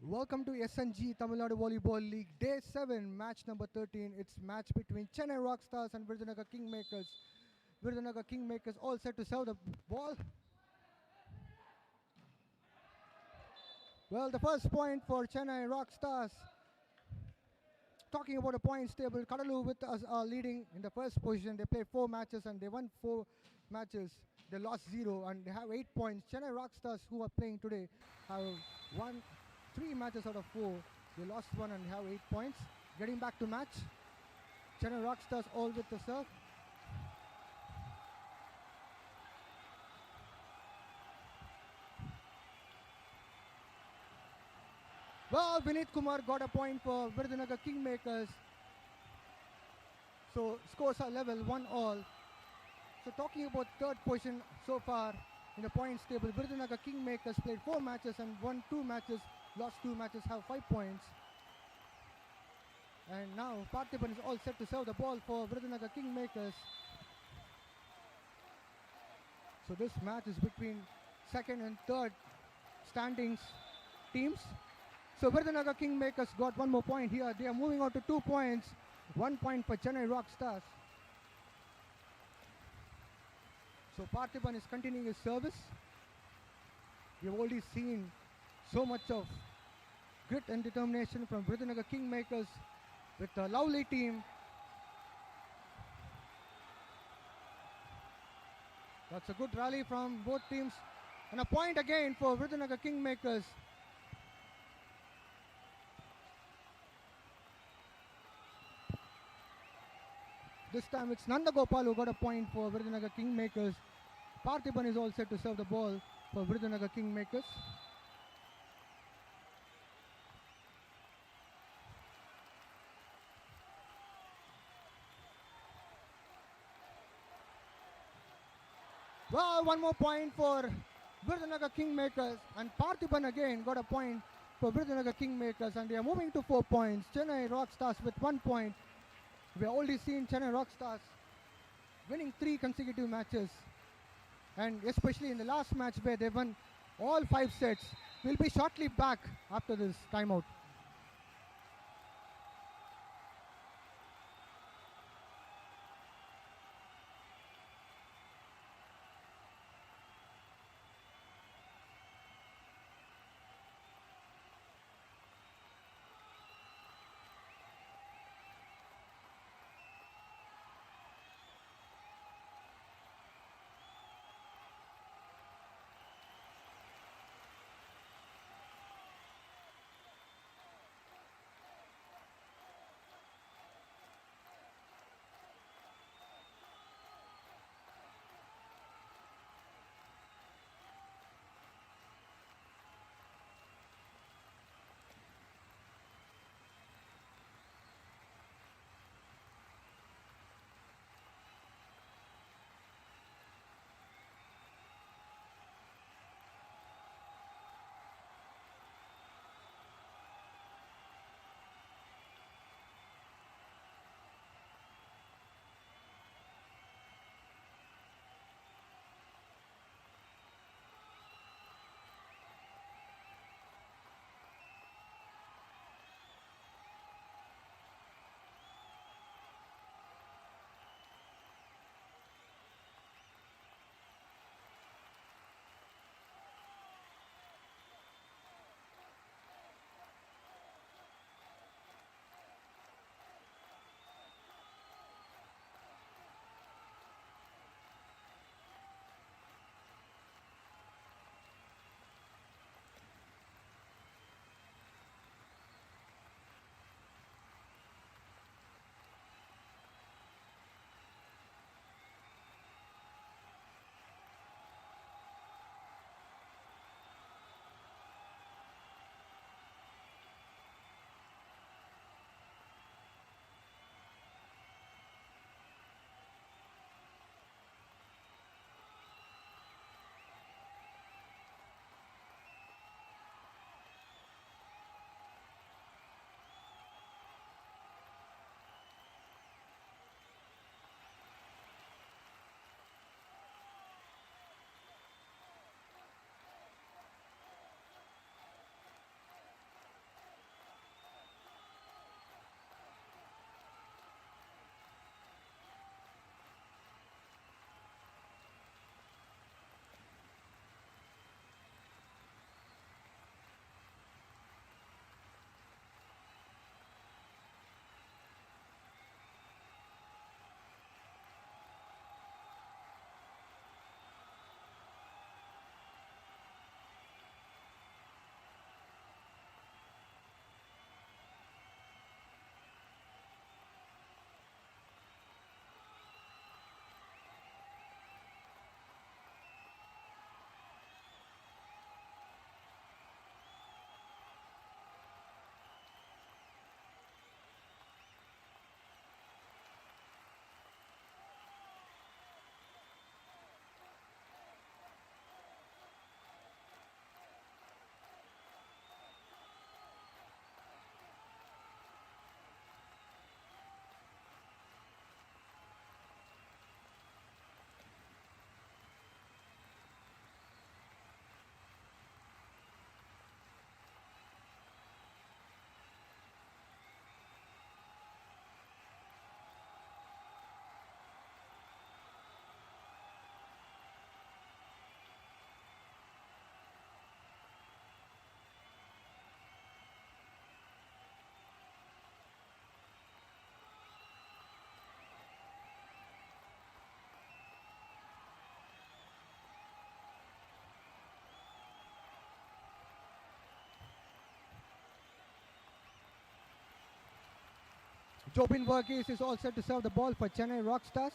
Welcome to SNG Tamilnadu Volleyball League Day 7, match number 13. It's match between Chennai Rockstars and VIRUDHNAGAR Kingmakers. VIRUDHNAGAR Kingmakers all set to serve the ball. Well, the first point for Chennai Rockstars. Talking about the points table, Kadalu with us are leading in the first position. They played 4 matches and they won 4 matches. They lost 0 and they have 8 points. Chennai Rockstars, who are playing today, have won 3 matches out of 4. They lost 1 and have 8 points. Getting back to match. Chennai Rockstars all with the serve. Well, Vinit Kumar got a point for VIRUDHNAGAR Kingmakers. So scores are level, 1-all. So talking about third position so far in the points table, VIRUDHNAGAR Kingmakers played 4 matches and won 2 matches, lost 2 matches, have 5 points. And now Parthiban is all set to serve the ball for VIRUDHNAGAR Kingmakers. So this match is between second and third standings teams. So VIRUDHNAGAR Kingmakers got 1 more point here. They are moving on to 2 points. 1 point for Chennai Rockstars. So Parthiban is continuing his service. We have already seen so much of grit and determination from VIRUDHNAGAR Kingmakers with a lovely team. That's a good rally from both teams. And a point again for VIRUDHNAGAR Kingmakers. This time it's Nandagopal who got a point for VIRUDHNAGAR Kingmakers. Parthiban is all set to serve the ball for VIRUDHNAGAR Kingmakers. Well, 1 more point for VIRUDHNAGAR Kingmakers, and Parthiban again got a point for VIRUDHNAGAR Kingmakers, and they are moving to 4 points. Chennai Rockstars with 1 point. We have already seen Chennai Rockstars winning 3 consecutive matches, and especially in the last match where they won all 5 sets. We'll be shortly back after this timeout. Jobin Varghese is all set to serve the ball for Chennai Rockstars.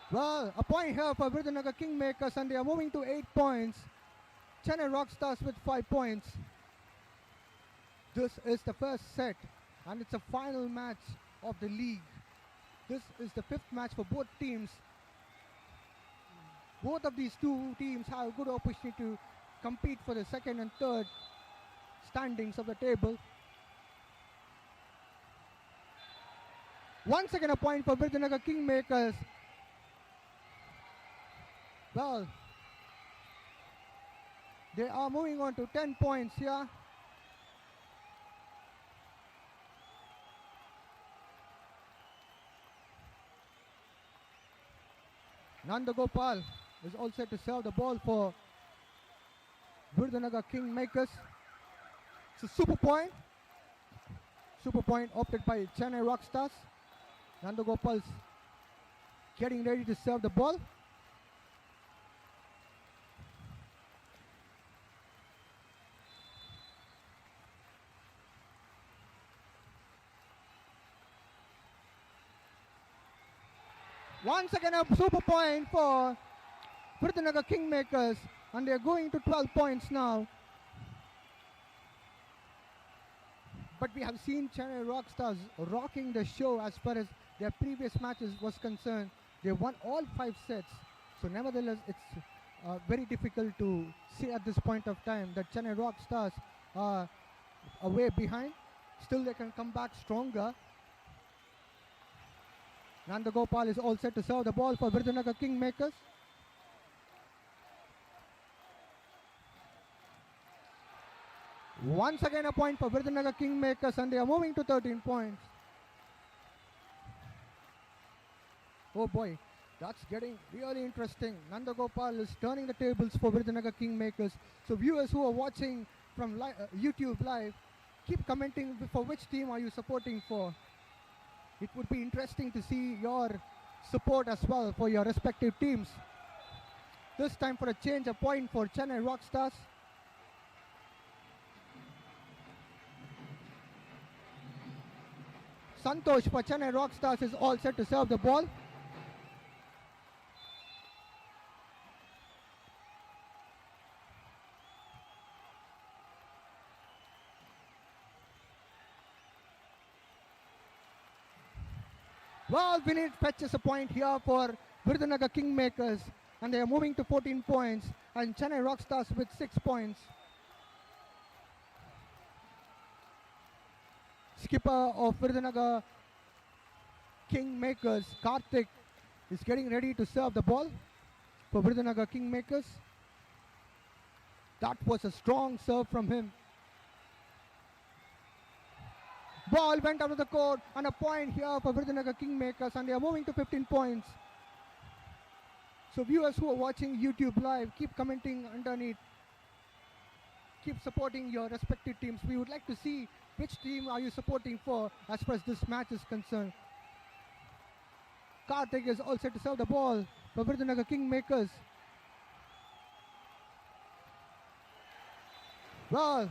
Well, a point here for Virudhunagar Kingmakers, and they are moving to 8 points. Chennai Rockstars with 5 points. This is the first set, and it's a final match of the league. This is the 5th match for both teams. Both of these two teams have a good opportunity to compete for the 2nd and 3rd standings of the table. Once again a point for Virudhunagar Kingmakers. Well, they are moving on to 10 points here. Nanda Gopal is all set to serve the ball for Virudhunagar Kingmakers. It's a super point. Super point opted by Chennai Rockstars. Nanda Gopal's getting ready to serve the ball. Once again a super point for Virudhunagar Kingmakers, and they are going to 12 points now. But we have seen Chennai Rockstars rocking the show as far as their previous matches was concerned. They won all 5 sets. So nevertheless, it's very difficult to see at this point of time that Chennai Rockstars are way behind. Still they can come back stronger. Nanda Gopal is all set to serve the ball for Virudhunagar Kingmakers. Once again a point for Virudhunagar Kingmakers, and they are moving to 13 points. Oh boy, that's getting really interesting. Nanda Gopal is turning the tables for Virudhunagar Kingmakers. So viewers who are watching from YouTube live, keep commenting for which team are you supporting for. It would be interesting to see your support as well for your respective teams. This time for a change, a point for Chennai Rockstars. Santosh for Chennai Rockstars is all set to serve the ball. Well, Vinit fetches a point here for Virudhunagar Kingmakers, and they are moving to 14 points, and Chennai Rockstars with 6 points. Skipper of Virudhunagar Kingmakers, Karthik, is getting ready to serve the ball for Virudhunagar Kingmakers. That was a strong serve from him. Ball went out of the court, and a point here for Virudhunagar Kingmakers, and they are moving to 15 points. So viewers who are watching YouTube live, keep commenting underneath. Keep supporting your respective teams. We would like to see which team are you supporting for as far as this match is concerned. Karthik is all set to serve the ball for Virudhunagar Kingmakers. Well,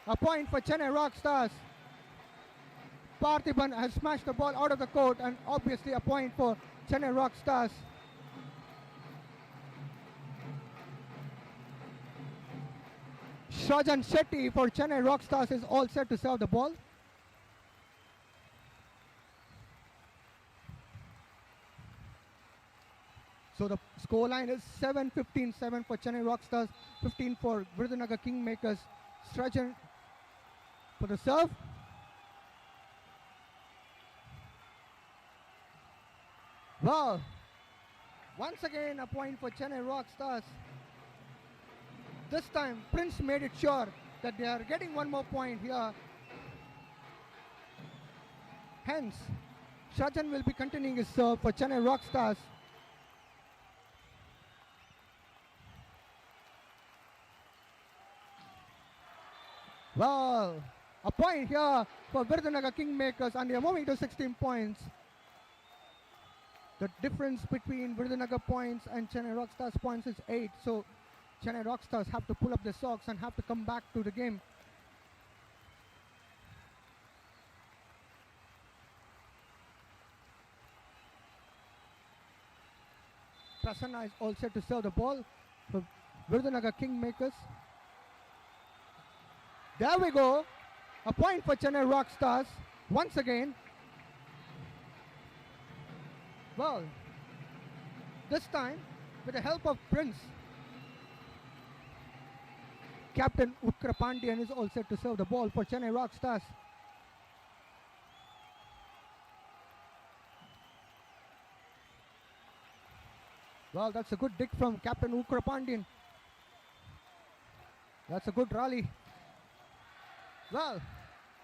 a point for Chennai Rockstars. Parthiban has smashed the ball out of the court, and obviously a point for Chennai Rockstars. Shrajan Shetty for Chennai Rockstars is all set to serve the ball. So the scoreline is 7-15-7 for Chennai Rockstars, 15 for Virudhunagar Kingmakers. Shrajan for the serve. Well, once again a point for Chennai Rockstars. This time Prince made it sure that they are getting one more point here. Hence, Shrajan will be continuing his serve for Chennai Rockstars. Well, a point here for Virudhunagar Kingmakers, and they are moving to 16 points. The difference between Virudhunagar points and Chennai Rockstars points is 8. So Chennai Rockstars have to pull up their socks and have to come back to the game. Prasanna is all set to serve the ball for Virudhnagar Kingmakers. There we go. A point for Chennai Rockstars once again. Well, this time with the help of Prince. Captain Ukra Pandian is all set to serve the ball for Chennai Rockstars. Well, that's a good dig from Captain Ukra Pandian. That's a good rally. Well,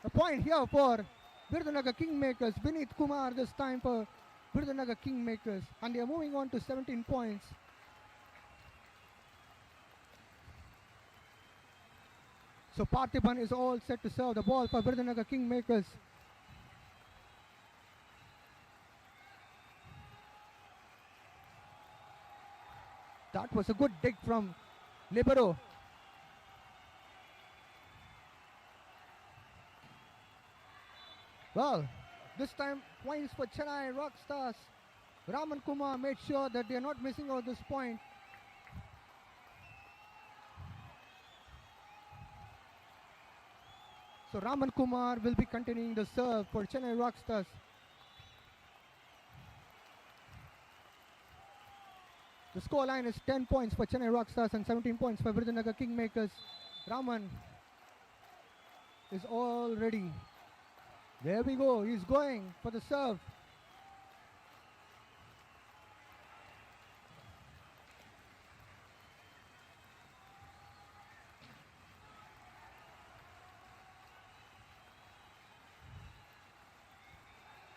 a point here for Virudhnagar Kingmakers. Vineet Kumar this time for Virudhnagar Kingmakers. And they are moving on to 17 points. So Parthiban is all set to serve the ball for Virudhnagar Kingmakers. That was a good dig from Libero. Well, this time points for Chennai Rockstars. Raman Kumar made sure that they are not missing out this point. So Raman Kumar will be continuing the serve for Chennai Rockstars. The scoreline is 10 points for Chennai Rockstars and 17 points for Virudhnagar Kingmakers. Raman is all ready. There we go. He's going for the serve.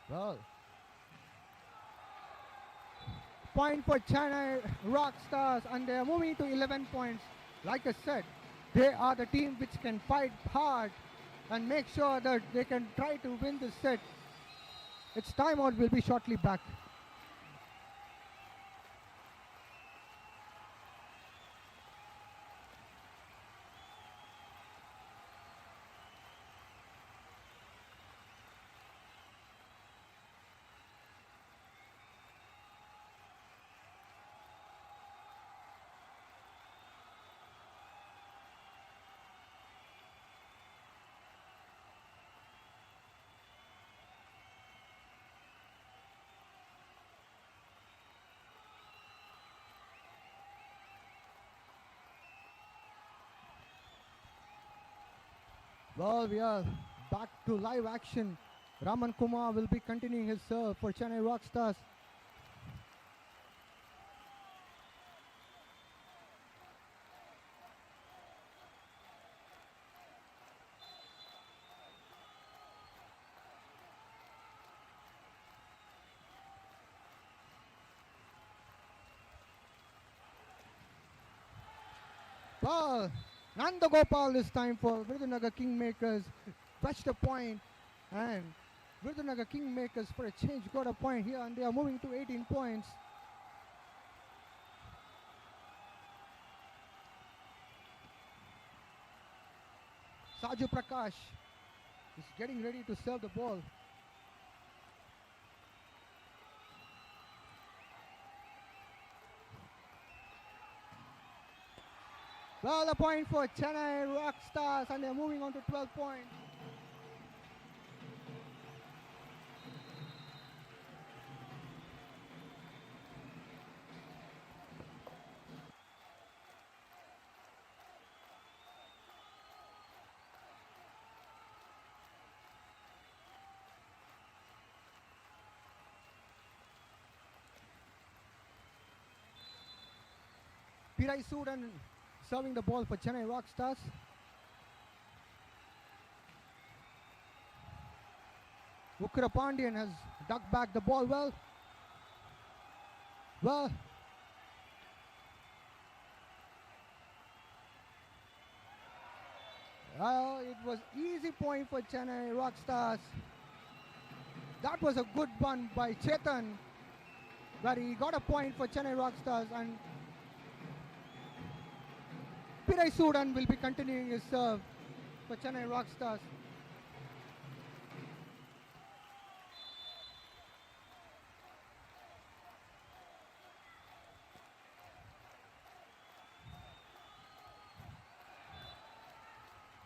Well, point for Chennai Rockstars, and they are moving to 11 points. Like I said, they are the team which can fight hard and make sure that they can try to win this set. Its timeout will be shortly back. Well, we are back to live action. Raman Kumar will be continuing his serve for Chennai Rockstars. Well, Nanda Gopal this time for Virudhnagar Kingmakers fetched a point, and Virudhnagar Kingmakers for a change got a point here, and they are moving to 18 points. Saju Prakash is getting ready to serve the ball. Well, a point for Chennai Rockstars, and they're moving on to 12 points. Pirai Sudan serving the ball for Chennai Rockstars. Ukra Pandian has dug back the ball well. It was easy point for Chennai Rockstars. That was a good one by Chetan, where he got a point for Chennai Rockstars, and Pirai Sudan will be continuing his serve for Chennai Rockstars.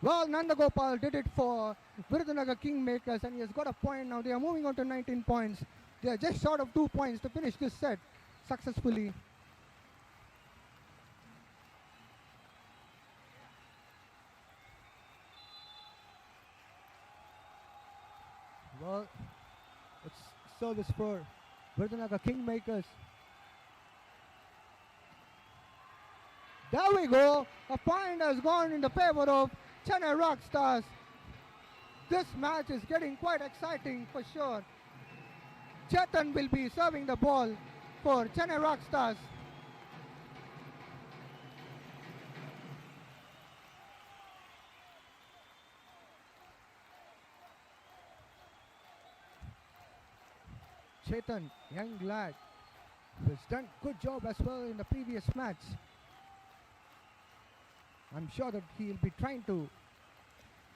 Well, Nandagopal did it for Virudhnagar Kingmakers and he has got a point now. They are moving on to 19 points. They are just short of 2 points to finish this set successfully. Well, it's service for Virudhnagar Kingmakers. There we go. A point has gone in the favor of Chennai Rockstars. This match is getting quite exciting for sure. Chetan will be serving the ball for Chennai Rockstars. Chetan, young lad, has done good job as well in the previous match. I'm sure that he'll be trying to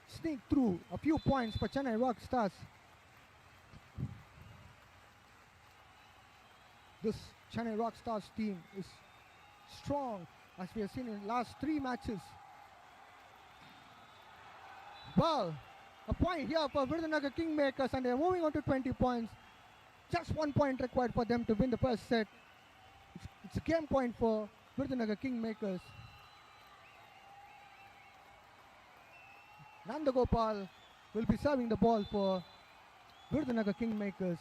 sneak through a few points for Chennai Rockstars. This Chennai Rockstars team is strong as we have seen in the last 3 matches. Well, a point here for Virudhnagar Kingmakers and they are moving on to 20 points. Just 1 point required for them to win the first set. It's a game point for Virudhnagar Kingmakers. Nandagopal will be serving the ball for Virudhnagar Kingmakers.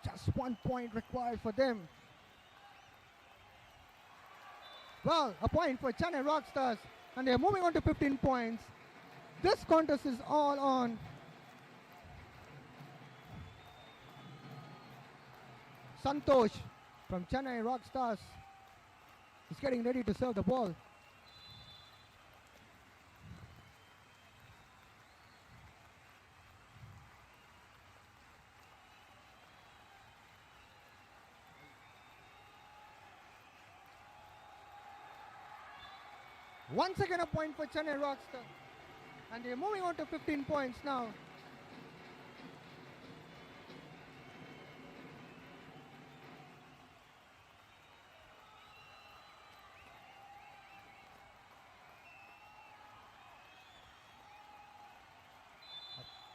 Just 1 point required for them. Well, a point for Chennai Rockstars and they are moving on to 15 points. This contest is all on. Santosh from Chennai Rockstars is getting ready to serve the ball. Once again a point for Chennai Rockstars. And they're moving on to 15 points now.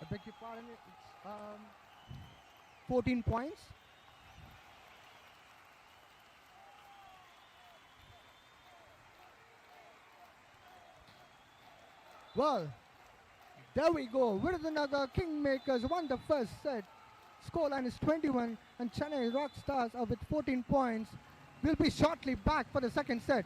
I beg your pardon, it's 14 points. Well, there we go. Virudhnagar Kingmakers won the first set. Scoreline is 21 and Chennai Rockstars are with 14 points. We'll be shortly back for the second set.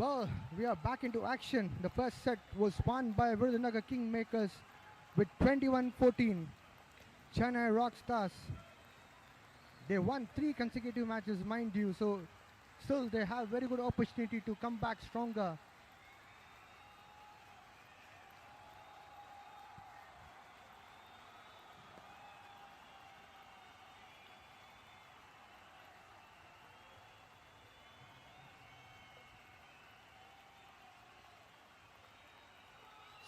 Well, we are back into action. The first set was won by Virudhnagar Kingmakers with 21-14. Chennai Rockstars, they won 3 consecutive matches, mind you, so still they have very good opportunity to come back stronger.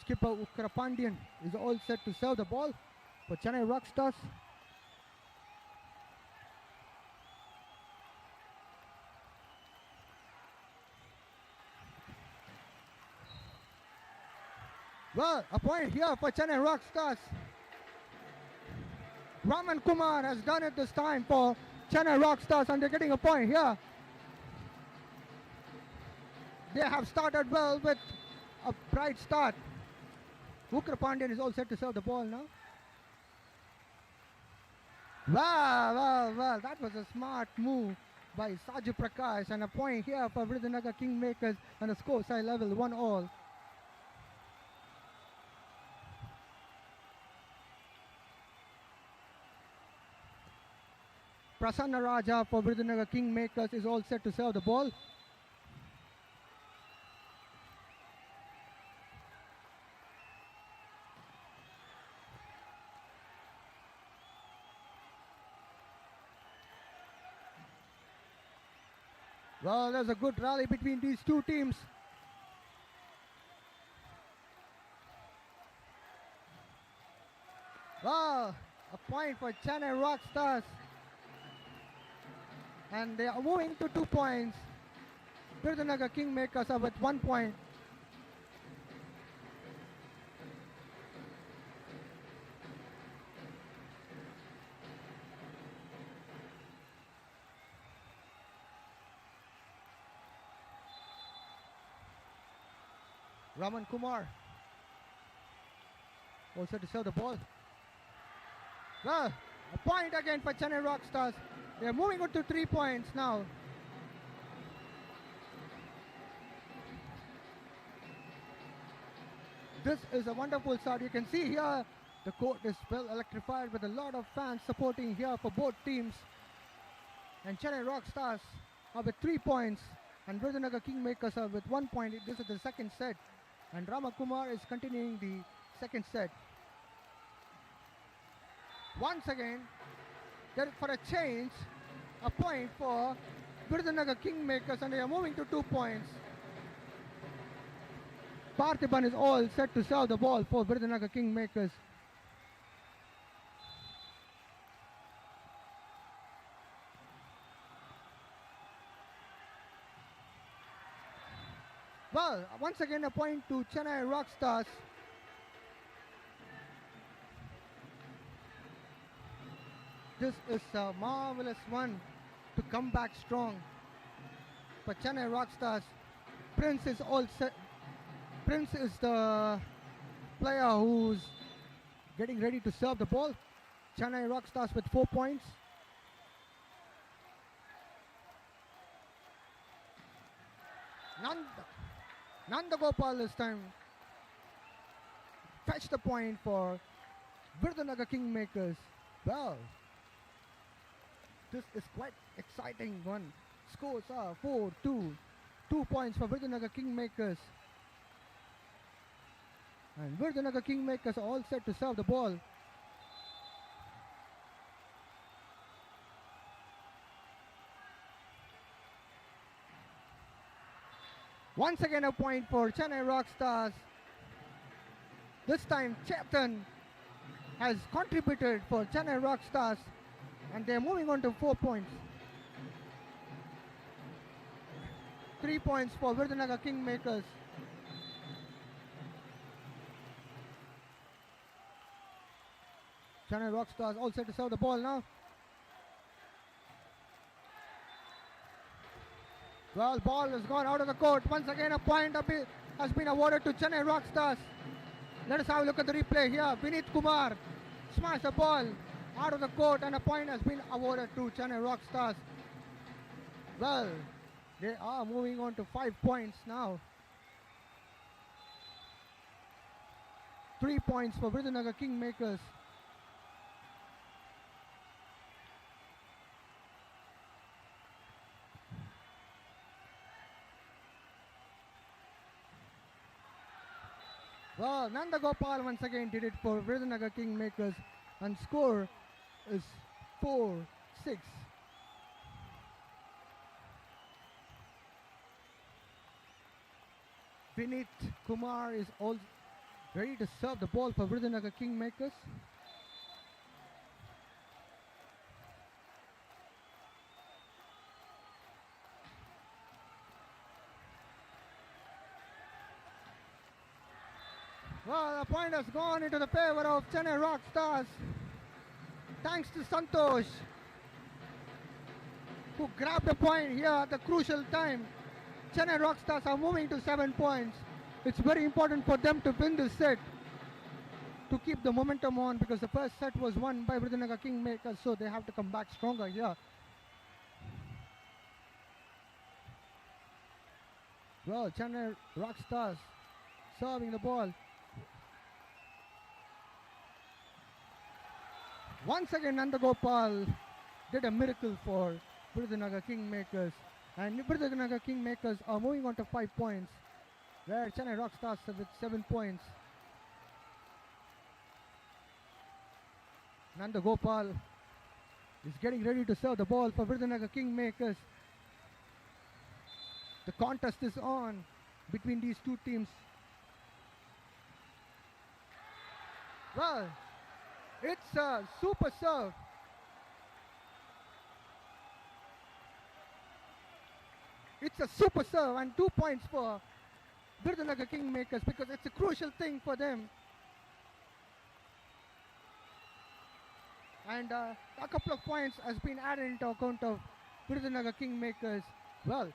Skipper Ukrapandian is all set to serve the ball for Chennai Rockstars. Well, a point here for Chennai Rockstars. Raman Kumar has done it this time for Chennai Rockstars and they're getting a point here. They have started well with a bright start. Ukrapandian is all set to serve the ball now. Well, that was a smart move by Saju Prakash and a point here for Virudhnagar Kingmakers and the score side level 1-all. Prasanna Raja for Virudhnagar Kingmakers is all set to serve the ball. Well, there's a good rally between these two teams. Well, a point for Chennai Rockstars. And they are moving to 2 points. Virudhnagar Kingmakers are with 1 point. Raman Kumar also to serve the ball. Well, a point again for Chennai Rockstars. They are moving on to 3 points now. This is a wonderful start. You can see here the court is well electrified with a lot of fans supporting here for both teams. And Chennai Rockstars are with 3 points and Virudhnagar Kingmakers are with 1 point. This is the second set. And Ramakumar is continuing the second set. Once again, for a change, a point for Virudhnagar Kingmakers and they are moving to 2 points. Parthiban is all set to serve the ball for Virudhnagar Kingmakers. Well, once again a point to Chennai Rockstars. This is a marvelous one to come back strong. For Chennai Rockstars, Prince is all set. Prince is the player who's getting ready to serve the ball. Chennai Rockstars with 4 points. Nanda Gopal this time fetched the point for Virudhnagar Kingmakers. Well, this is quite exciting one. Scores are 4-2. 2 points for Virudhnagar Kingmakers. And Virudhnagar Kingmakers are all set to serve the ball. Once again a point for Chennai Rockstars. This time Chetan has contributed for Chennai Rockstars and they're moving on to 4 points. 3 points for Virudhnagar Kingmakers. Chennai Rockstars all set to serve the ball now. Well, ball has gone out of the court. Once again, a point has been awarded to Chennai Rockstars. Let us have a look at the replay here. Vinit Kumar smashed the ball out of the court and a point has been awarded to Chennai Rockstars. Well, They are moving on to 5 points now. 3 points for Virudhunagar Kingmakers. Well, Nanda Gopal once again did it for Virudhunagar Kingmakers, and score is 4-6. Vinit Kumar is all ready to serve the ball for Virudhunagar Kingmakers. Well, the point has gone into the favor of Chennai Rockstars. Thanks to Santosh, who grabbed the point here at the crucial time. Chennai Rockstars are moving to 7 points. It's very important for them to win this set to keep the momentum on, because the first set was won by Virudhunagar Kingmakers, so they have to come back stronger here. Well, Chennai Rockstars serving the ball. Once again, Nanda Gopal did a miracle for Virudhunagar Kingmakers, and Virudhunagar Kingmakers are moving on to 5 points, where Chennai Rockstars are with 7 points. Nanda Gopal is getting ready to serve the ball for Virudhunagar Kingmakers. The contest is on between these two teams. Well, it's a super serve. It's a super serve, and 2 points for Virudhunagar Kingmakers, because it's a crucial thing for them. And a couple of points has been added into account of Virudhunagar Kingmakers. Well,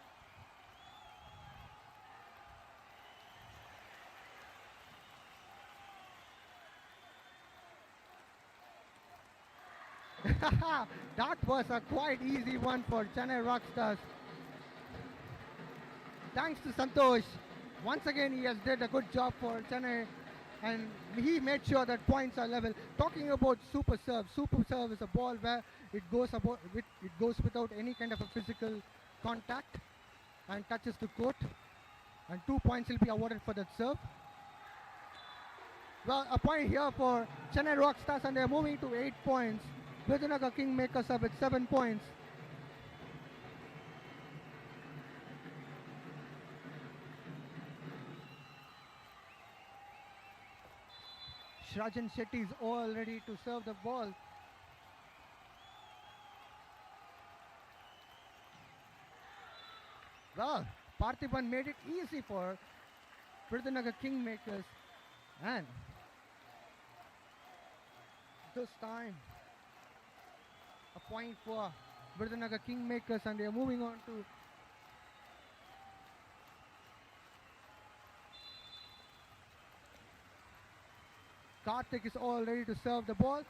that was a quite easy one for Chennai Rockstars. Thanks to Santosh. Once again, he has did a good job for Chennai, and he made sure that points are level. Talking about super serve is a ball where it goes without any kind of a physical contact and touches the court, and 2 points will be awarded for that serve. Well, a point here for Chennai Rockstars, and they are moving to 8 points. Virudhunagar Kingmakers are with 7 points. Shrajan Shetty is all ready to serve the ball. Well, Parthiban made it easy for Virudhunagar Kingmakers, and this time a point for Virudhunagar Kingmakers, and they are moving on to Karthik is all ready to serve the ball.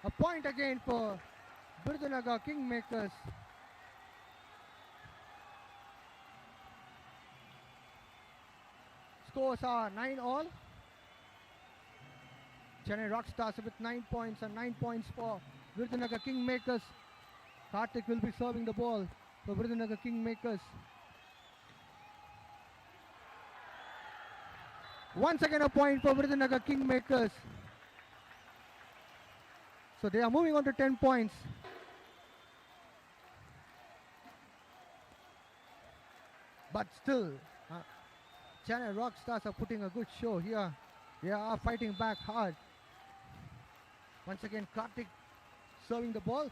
A point again for Virudhunagar Kingmakers. Scores are 9 all. Chennai Rockstars with 9 points, and 9 points for Virudhunagar Kingmakers. Karthik will be serving the ball for Virudhunagar Kingmakers. Once again a point for Virudhunagar Kingmakers. So they are moving on to 10 points. But still, Chennai Rockstars are putting a good show here. They are fighting back hard. Once again, Karthik serving the ball.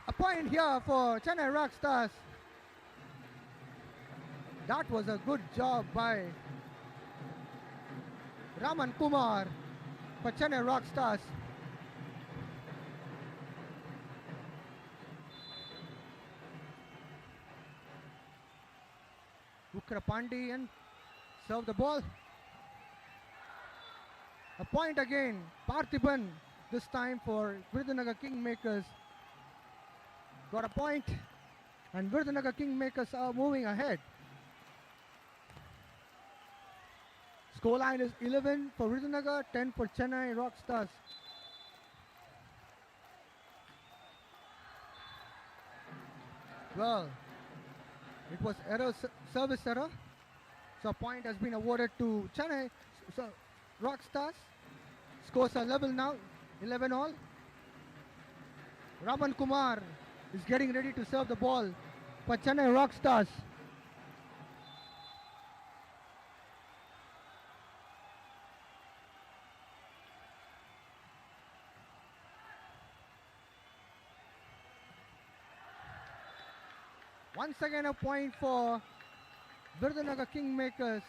A point here for Chennai Rockstars. That was a good job by Raman Kumar for Chennai Rockstars. Ukrapandian serve the ball. A point again. Parthiban, this time for Virudhunagar Kingmakers. Got a point, and Virudhunagar Kingmakers are moving ahead. Scoreline is 11 for Virudhunagar, 10 for Chennai Rockstars. Well, it was service error. So a point has been awarded to Chennai Rockstars. Scores are level now, 11 all. Raman Kumar is getting ready to serve the ball for Chennai Rockstars. Once again a point for Virudhunagar Kingmakers.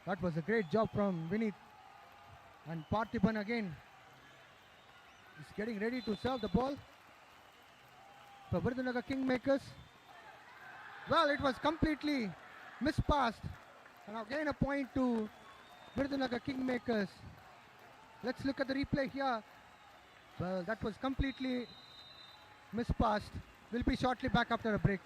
That was a great job from Vineet. And Parthiban again is getting ready to serve the ball for Virudhunagar Kingmakers. Well, it was completely mispassed. And again a point to Virudhunagar Kingmakers. Let's look at the replay here. Well, that was completely mispassed. We'll be shortly back after a break.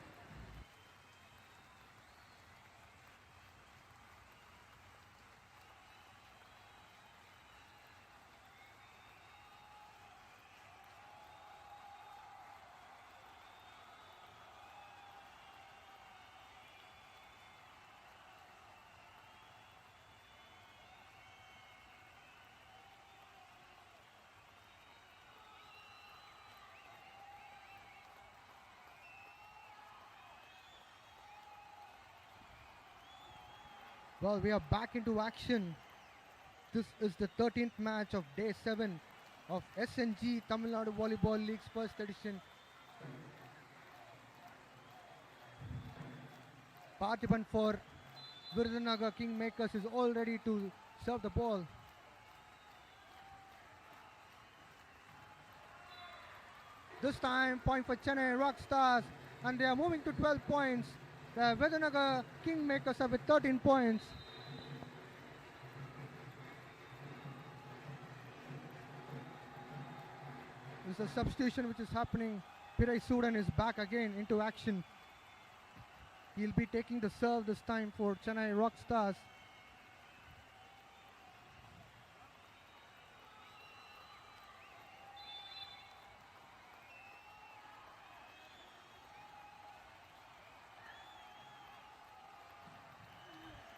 Well, we are back into action. This is the 13th match of day 7 of SNG Tamilnadu Volleyball League's first edition. Parthiban for Virudhunagar Kingmakers is all ready to serve the ball. This time, point for Chennai Rockstars, and they are moving to 12 points. The Virudhunagar Kingmakers are with 13 points. This is a substitution which is happening. Pirai Sudan is back again into action. He'll be taking the serve this time for Chennai Rockstars.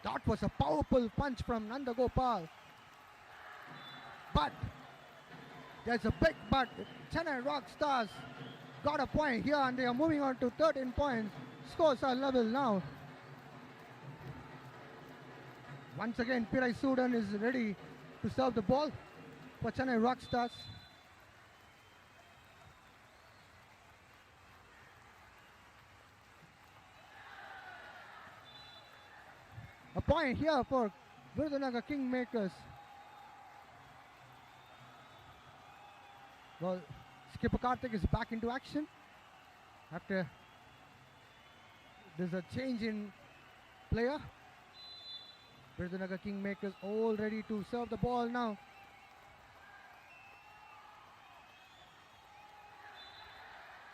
That was a powerful punch from Nanda Gopal. But there's a big but. Chennai Rockstars got a point here and they are moving on to 13 points. Scores are level now. Once again, Pirai Sudan is ready to serve the ball for Chennai Rockstars. A point here for Virudhunagar Kingmakers. Well, skipper Karthik is back into action after there's a change in player. Virudhunagar Kingmakers all ready to serve the ball now.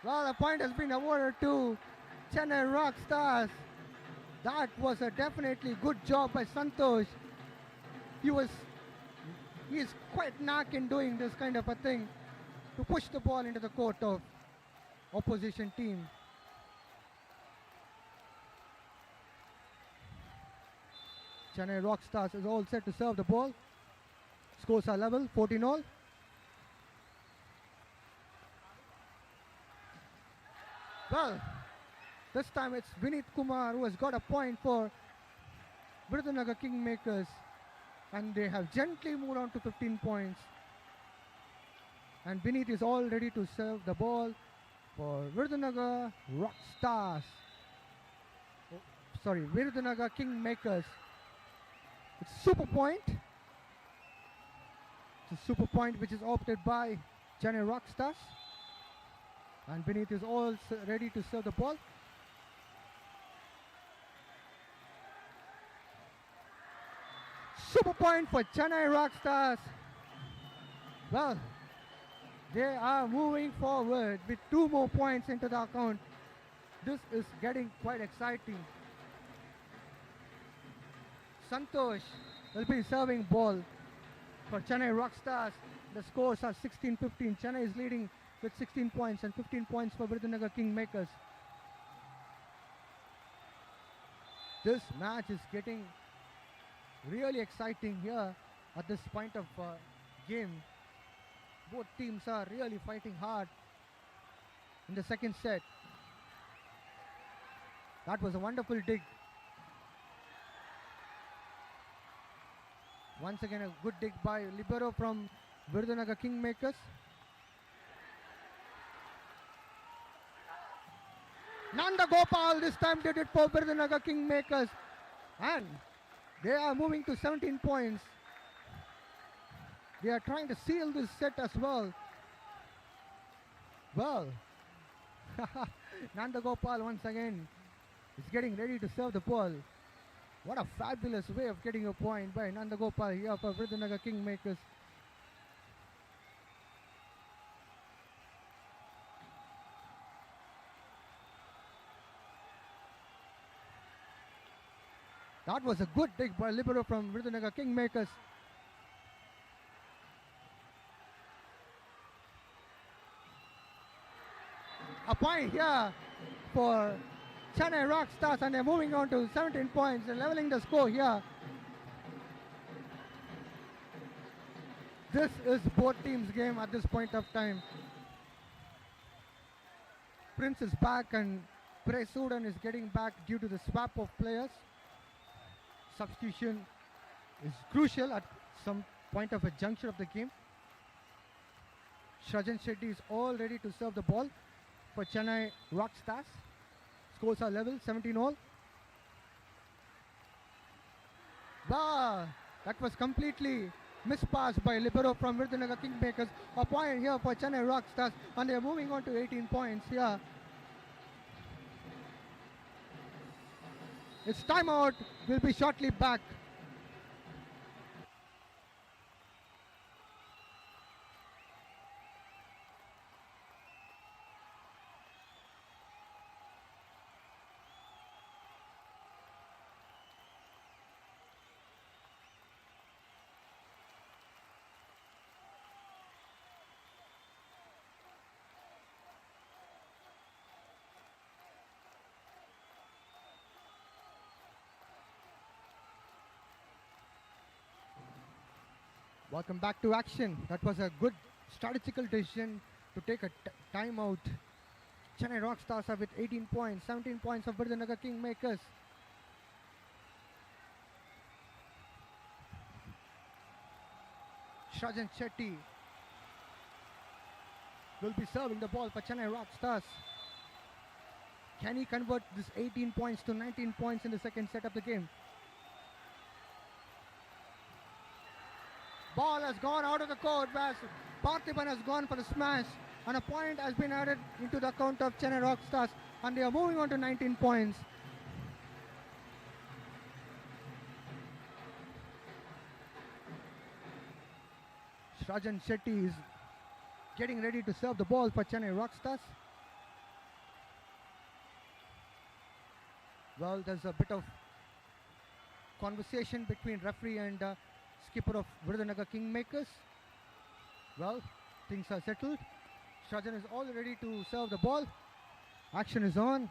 Well, a point has been awarded to Chennai Rockstars. That was a definitely good job by Santosh. He is quite knack in doing this kind of a thing to push the ball into the court of opposition team. Chennai Rockstars is all set to serve the ball. Scores are level, 14 all. Well, this time it's Vineet Kumar who has got a point for Virudhunagar Kingmakers, and they have gently moved on to 15 points. And Vineet is all ready to serve the ball for Virudhunagar Rockstars. Oh, sorry, Virudhunagar Kingmakers. It's super point. It's a super point which is opted by Chennai Rockstars. And Vineet is all ready to serve the ball. up a point for Chennai Rockstars. Well, they are moving forward with 2 more points into the account. This is getting quite exciting. Santosh will be serving ball for Chennai Rockstars. The scores are 16-15. Chennai is leading with 16 points and 15 points for VIRUDHNAGAR Kingmakers. This match is getting really exciting here at this point of game. Both teams are really fighting hard in the second set. That was a wonderful dig. Once again a good dig by libero from VIRUDHNAGAR Kingmakers. Nanda Gopal this time did it for VIRUDHNAGAR Kingmakers, and they are moving to 17 points. They are trying to seal this set as well. Well, Nanda Gopal once again is getting ready to serve the ball. What a fabulous way of getting a point by Nanda Gopal here for VIRUDHNAGAR Kingmakers. That was a good dig by libero from VIRUDHNAGAR Kingmakers. A point here for Chennai Rockstars, and they're moving on to 17 points and leveling the score here. This is both teams' game at this point of time. Prince is back and Presudan is getting back due to the swap of players. Substitution is crucial at some point of a juncture of the game. Shrajan Shetty is all ready to serve the ball for Chennai Rockstars. Scores are level, 17 all. Wow, that was completely mispassed by libero from VIRUDHNAGAR Kingmakers. A point here for Chennai Rockstars, and they are moving on to 18 points here. It's timeout. We'll be shortly back. Welcome back to action. That was a good strategical decision to take a timeout. Chennai Rockstars are with 18 points, 17 points of VIRUDHNAGAR Kingmakers. Shrajan Shetty will be serving the ball for Chennai Rockstars. Can he convert this 18 points to 19 points in the second set of the game? Ball has gone out of the court as Parthiban has gone for the smash, and a point has been added into the account of Chennai Rockstars, and they are moving on to 19 points. Shrajan Shetty is getting ready to serve the ball for Chennai Rockstars. Well, there's a bit of conversation between referee and skipper of VIRUDHNAGAR Kingmakers. Well, things are settled. Shrajan is all ready to serve the ball. Action is on.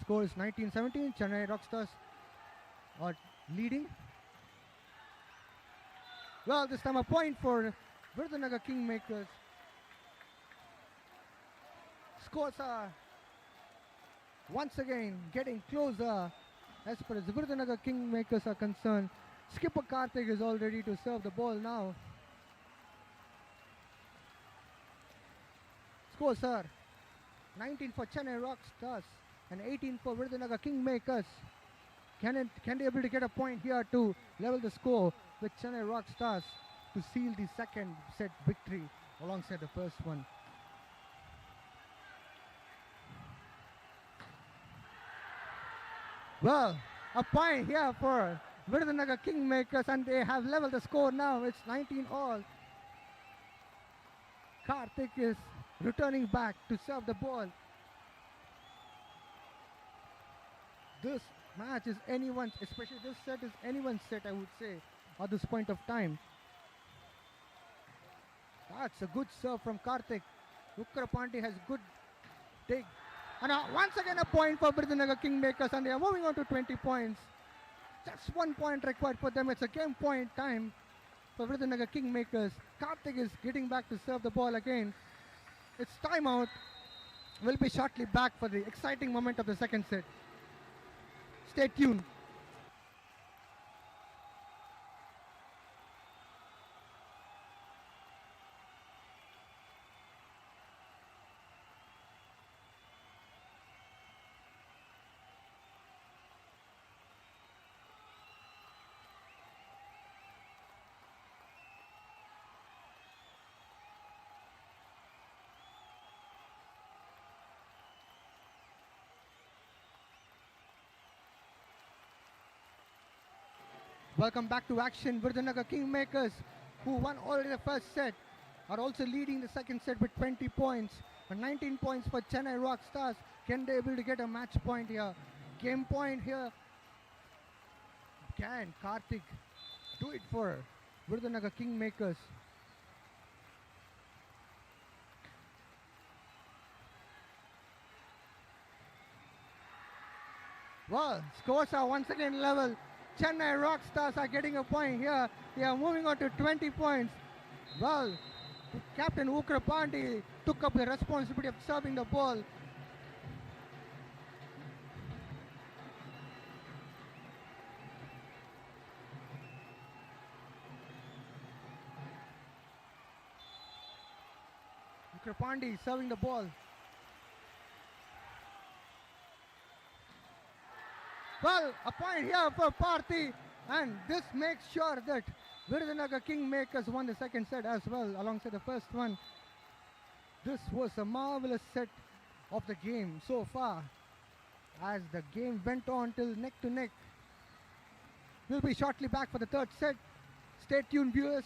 Score is 19-17. Chennai Rockstars are leading. Well, this time a point for VIRUDHNAGAR Kingmakers. Scores are once again getting closer as far as the VIRUDHNAGAR Kingmakers are concerned. Skipper Karthik is all ready to serve the ball now. Scores are 19 for Chennai Rockstars and 18 for VIRUDHNAGAR Kingmakers. Can they able to get a point here to level the score with Chennai Rockstars to seal the second set victory alongside the first one? Well, a point here for Virudhnagar Kingmakers, and they have leveled the score now. It's 19 all. Karthik is returning back to serve the ball. This match is anyone's, especially this set is anyone's set, I would say, at this point of time. That's a good serve from Karthik. Ukrapandi has good take. And once again a point for Virudhnagar Kingmakers, and they are moving on to 20 points. Just 1 point required for them. It's a game point time for Virudhnagar Kingmakers. Karthik is getting back to serve the ball again. It's timeout. We'll be shortly back for the exciting moment of the second set. Stay tuned. Welcome back to action. Virudhnagar Kingmakers, who won already the first set, are also leading the second set with 20 points. And 19 points for Chennai Rockstars. Can they able to get a match point here? Game point here. Can Karthik do it for Virudhnagar Kingmakers? Well, scores are once again level. Chennai Rockstars are getting a point here. They are moving on to 20 points. Well, Captain Ukrapandi took up the responsibility of serving the ball. Ukrapandi serving the ball. Well, a point here for Parthi, and this makes sure that Virudhnagar Kingmakers won the second set as well, alongside the first one. This was a marvelous set of the game so far, as the game went on till neck to neck. We'll be shortly back for the third set. Stay tuned, viewers.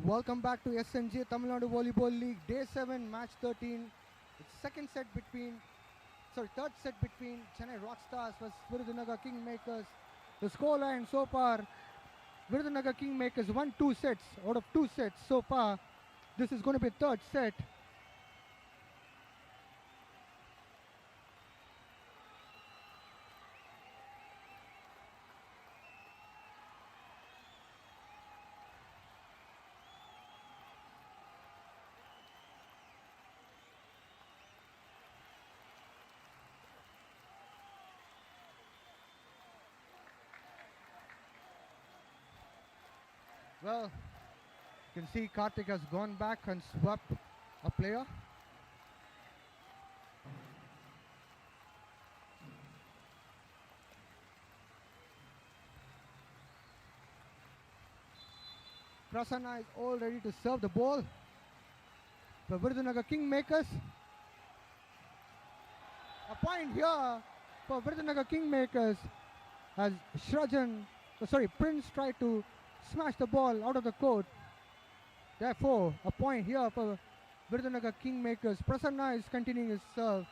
Welcome back to SNJ Tamilnadu Volleyball League Day 7 Match 13. It's third set between Chennai Rockstars versus Virudhnagar Kingmakers. The scoreline so far, Virudhnagar Kingmakers won 2 sets out of 2 sets so far. This is going to be third set. Well, you can see Karthik has gone back and swept a player. Prasanna is all ready to serve the ball for Virudhnagar Kingmakers. A point here for Virudhnagar Kingmakers as Prince tried to smash the ball out of the court. Therefore, a point here for Virudhnagar Kingmakers. Prasanna is continuing his serve.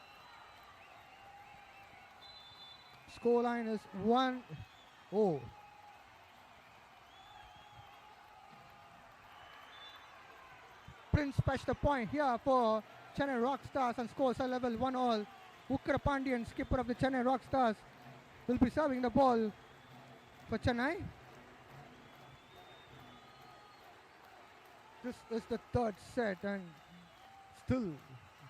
Scoreline is 1-0. Prince fetched the point here for Chennai Rockstars and scores a level 1-all. Ukra Pandian, skipper of the Chennai Rockstars, will be serving the ball for Chennai. This is the third set and still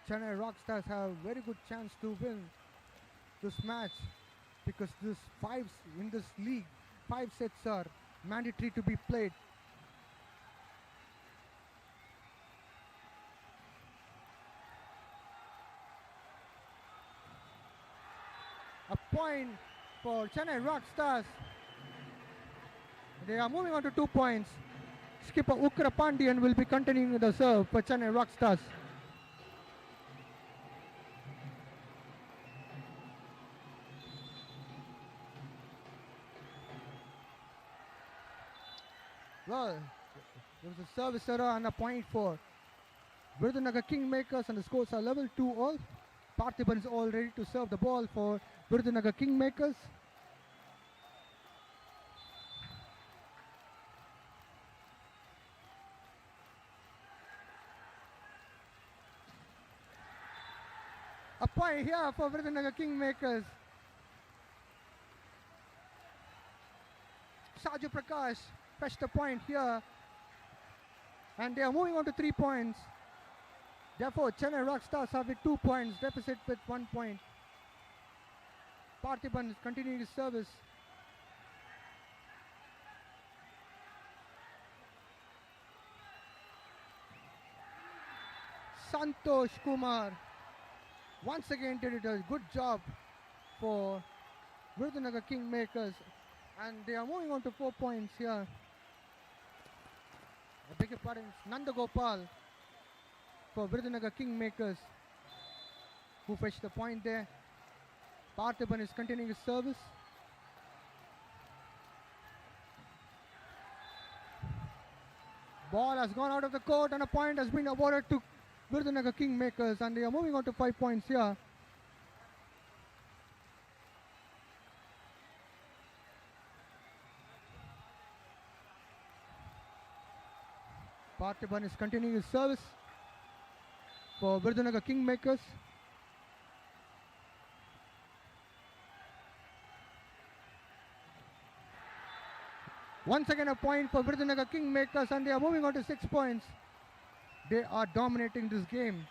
Chennai Rockstars have a very good chance to win this match because in this league, 5 sets are mandatory to be played. A point for Chennai Rockstars. They are moving on to 2 points. Skipper Ukra Pandian will be continuing the serve for Chennai Rockstars. Well, there was a service error and a point for Virudhnagar Kingmakers and the scores are level 2-all. Parthiban is all ready to serve the ball for Virudhnagar Kingmakers. A point here for Virudhnagar Kingmakers. Saju Prakash fetched the point here. And they are moving on to 3 points. Therefore, Chennai Rockstars have with 2 points, deficit with 1 point. Parthiban is continuing his service. Santosh Kumar once again did a good job for Virudhnagar Kingmakers and they are moving on to 4 points here. I beg your pardon, Nanda Gopal for Virudhnagar Kingmakers who fetched the point there. Parthiban is continuing his service. Ball has gone out of the court and a point has been awarded to Virudhnagar Kingmakers and they are moving on to 5 points here. Parthiban is continuing his service for Virudhnagar Kingmakers. Once again a point for Virudhnagar Kingmakers and they are moving on to 6 points. They are dominating this game.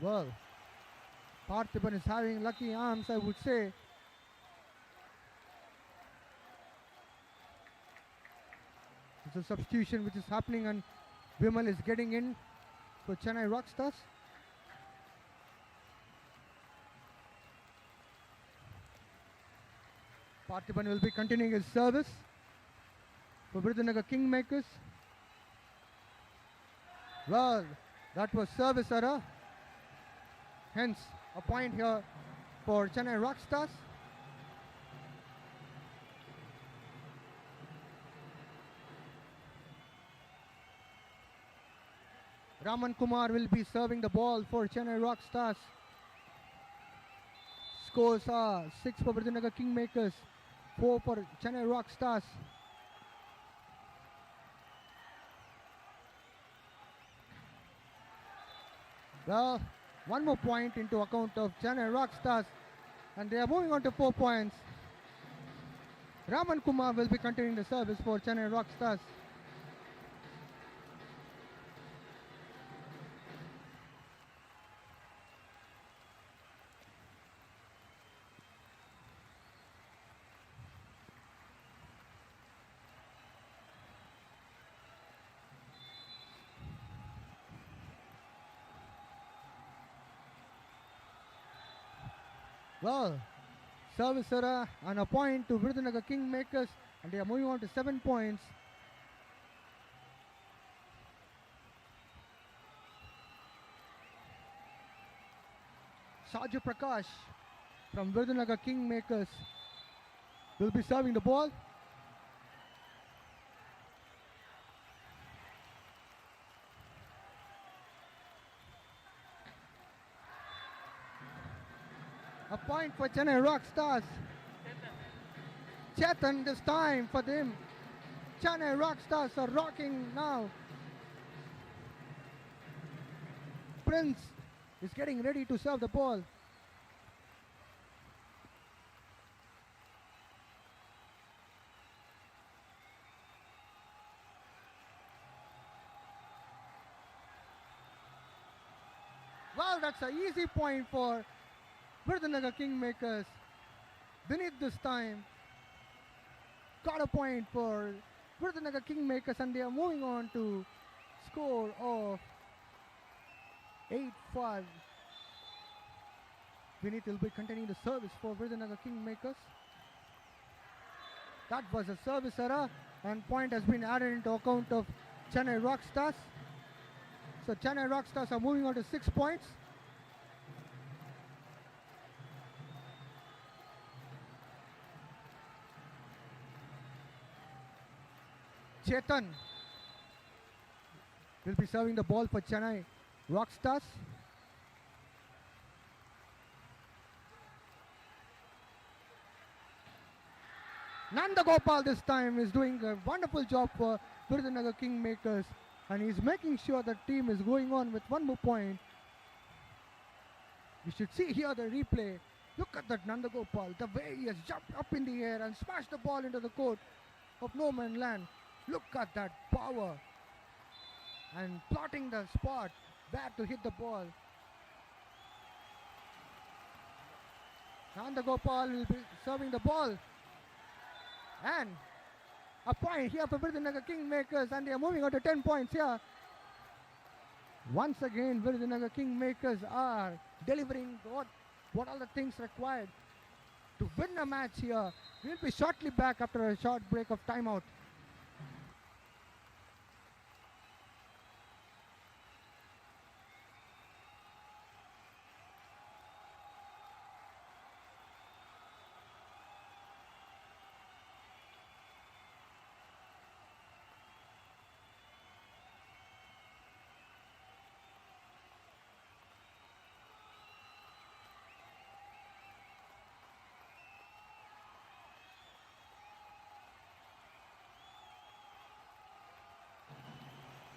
Well, Parthiban is having lucky arms, I would say. It's a substitution which is happening and Vimal is getting in for Chennai Rockstars. Parthiban will be continuing his service for Virudhnagar Kingmakers. Well, that was service error. Hence, a point here for Chennai Rockstars. Raman Kumar will be serving the ball for Chennai Rockstars. Scores are 6 for Virudhunagar Kingmakers, 4 for Chennai Rockstars. Well, one more point into account of Chennai Rockstars, and they are moving on to 4 points. Raman Kumar will be continuing the service for Chennai Rockstars. Well, service error and a point to Virudhunagar Kingmakers, and they are moving on to 7 points. Saju Prakash from Virudhunagar Kingmakers will be serving the ball. A point for Chennai Rockstars. Chetan this time for them. Chennai Rockstars are rocking now. Prince is getting ready to serve the ball. Well, that's an easy point for Virudhunagar Kingmakers. Beneath this time got a point for Virudhunagar Kingmakers, and they are moving on to score of 8-5. Vinith will be continuing the service for Virudhunagar Kingmakers. That was a service error, and point has been added into account of Chennai Rockstars. So Chennai Rockstars are moving on to 6 points. Chetan will be serving the ball for Chennai Rockstars. Nanda Gopal this time is doing a wonderful job for Virudhunagar Kingmakers, and he's making sure the team is going on with 1 more point. You should see here the replay. Look at that Nanda Gopal, the way he has jumped up in the air and smashed the ball into the court of no man's land. Look at that power and plotting the spot where to hit the ball. Nanda Gopal will be serving the ball. And a point here for Virudhunagar Kingmakers, and they are moving on to 10 points here. Once again, Virudhunagar Kingmakers are delivering what all the things required to win a match here. We'll be shortly back after a short break of timeout.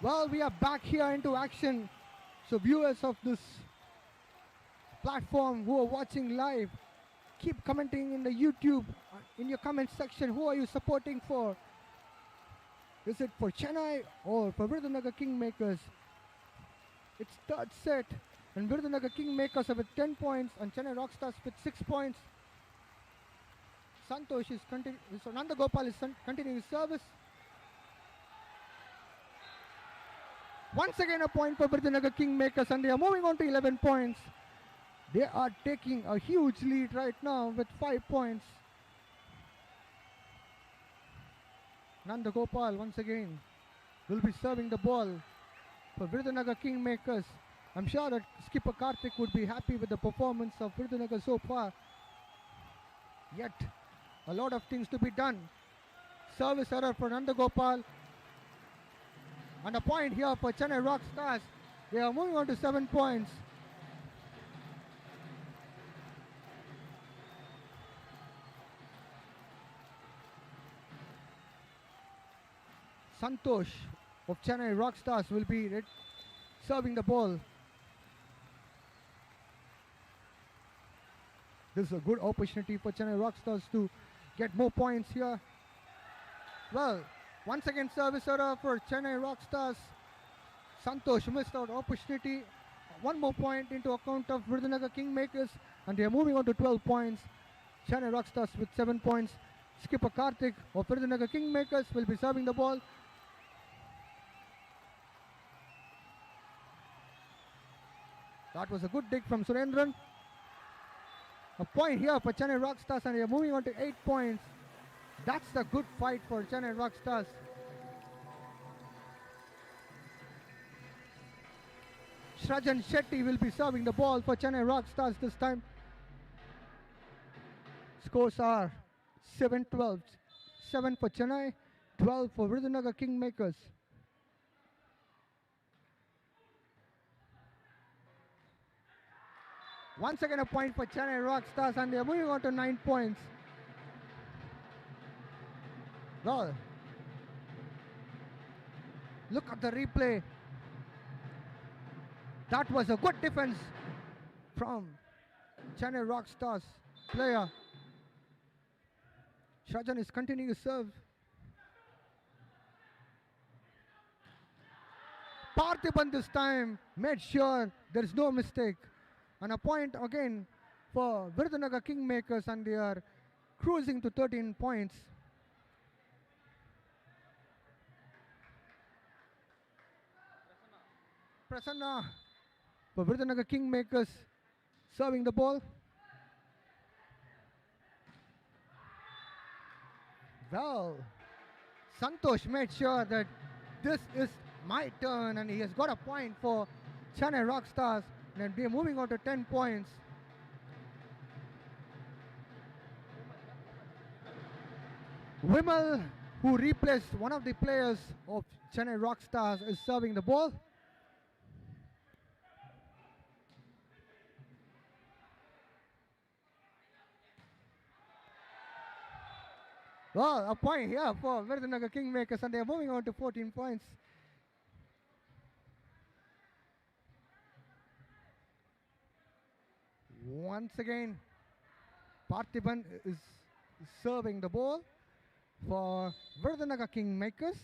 Well, we are back here into action. So viewers of this platform who are watching live, keep commenting in the YouTube, in your comment section. Who are you supporting for? Is it for Chennai or for Virudhunagar Kingmakers? It's third set, and Virudhunagar Kingmakers are with 10 points, and Chennai Rockstars with 6 points. Santosh is continuing, so Nanda Gopal is continuing his service. Once again a point for Virudhunagar Kingmakers, and they are moving on to 11 points. They are taking a huge lead right now with 5 points. Nanda Gopal once again will be serving the ball for Virudhunagar Kingmakers. I'm sure that skipper Karthik would be happy with the performance of Virudhunagar so far. Yet a lot of things to be done. Service error for Nanda Gopal. And a point here for Chennai Rockstars. They are moving on to 7 points. Santosh of Chennai Rockstars will be serving the ball. This is a good opportunity for Chennai Rockstars to get more points here. Well, once again service error for Chennai Rockstars. Santosh missed out opportunity. One more point into account of VIRUDHNAGAR Kingmakers, and they are moving on to 12 points. Chennai Rockstars with 7 points. Skipper Karthik of VIRUDHNAGAR Kingmakers will be serving the ball. That was a good dig from Surendran. A point here for Chennai Rockstars, and they are moving on to 8 points. That's the good fight for Chennai Rockstars. Shrajan Shetty will be serving the ball for Chennai Rockstars this time. Scores are 7-12. 7 for Chennai, 12 for VIRUDHNAGAR Kingmakers. Once again a point for Chennai Rockstars, and they are moving on to 9 points. Well, look at the replay. That was a good defense from Chennai Rockstars player. Shrajan is continuing to serve. Parthiban this time made sure there is no mistake. And a point again for VIRUDHNAGAR Kingmakers, and they are cruising to 13 points. Prasanna for VIRUDHNAGAR Kingmakers serving the ball. Well, Santosh made sure that this is my turn, and he has got a point for Chennai Rockstars, and they are moving on to 10 points. Vimal, who replaced one of the players of Chennai Rockstars, is serving the ball. Well, a point here for VIRUDHNAGAR Kingmakers, and they are moving on to 14 points. Once again, Parthiban is serving the ball for VIRUDHNAGAR Kingmakers.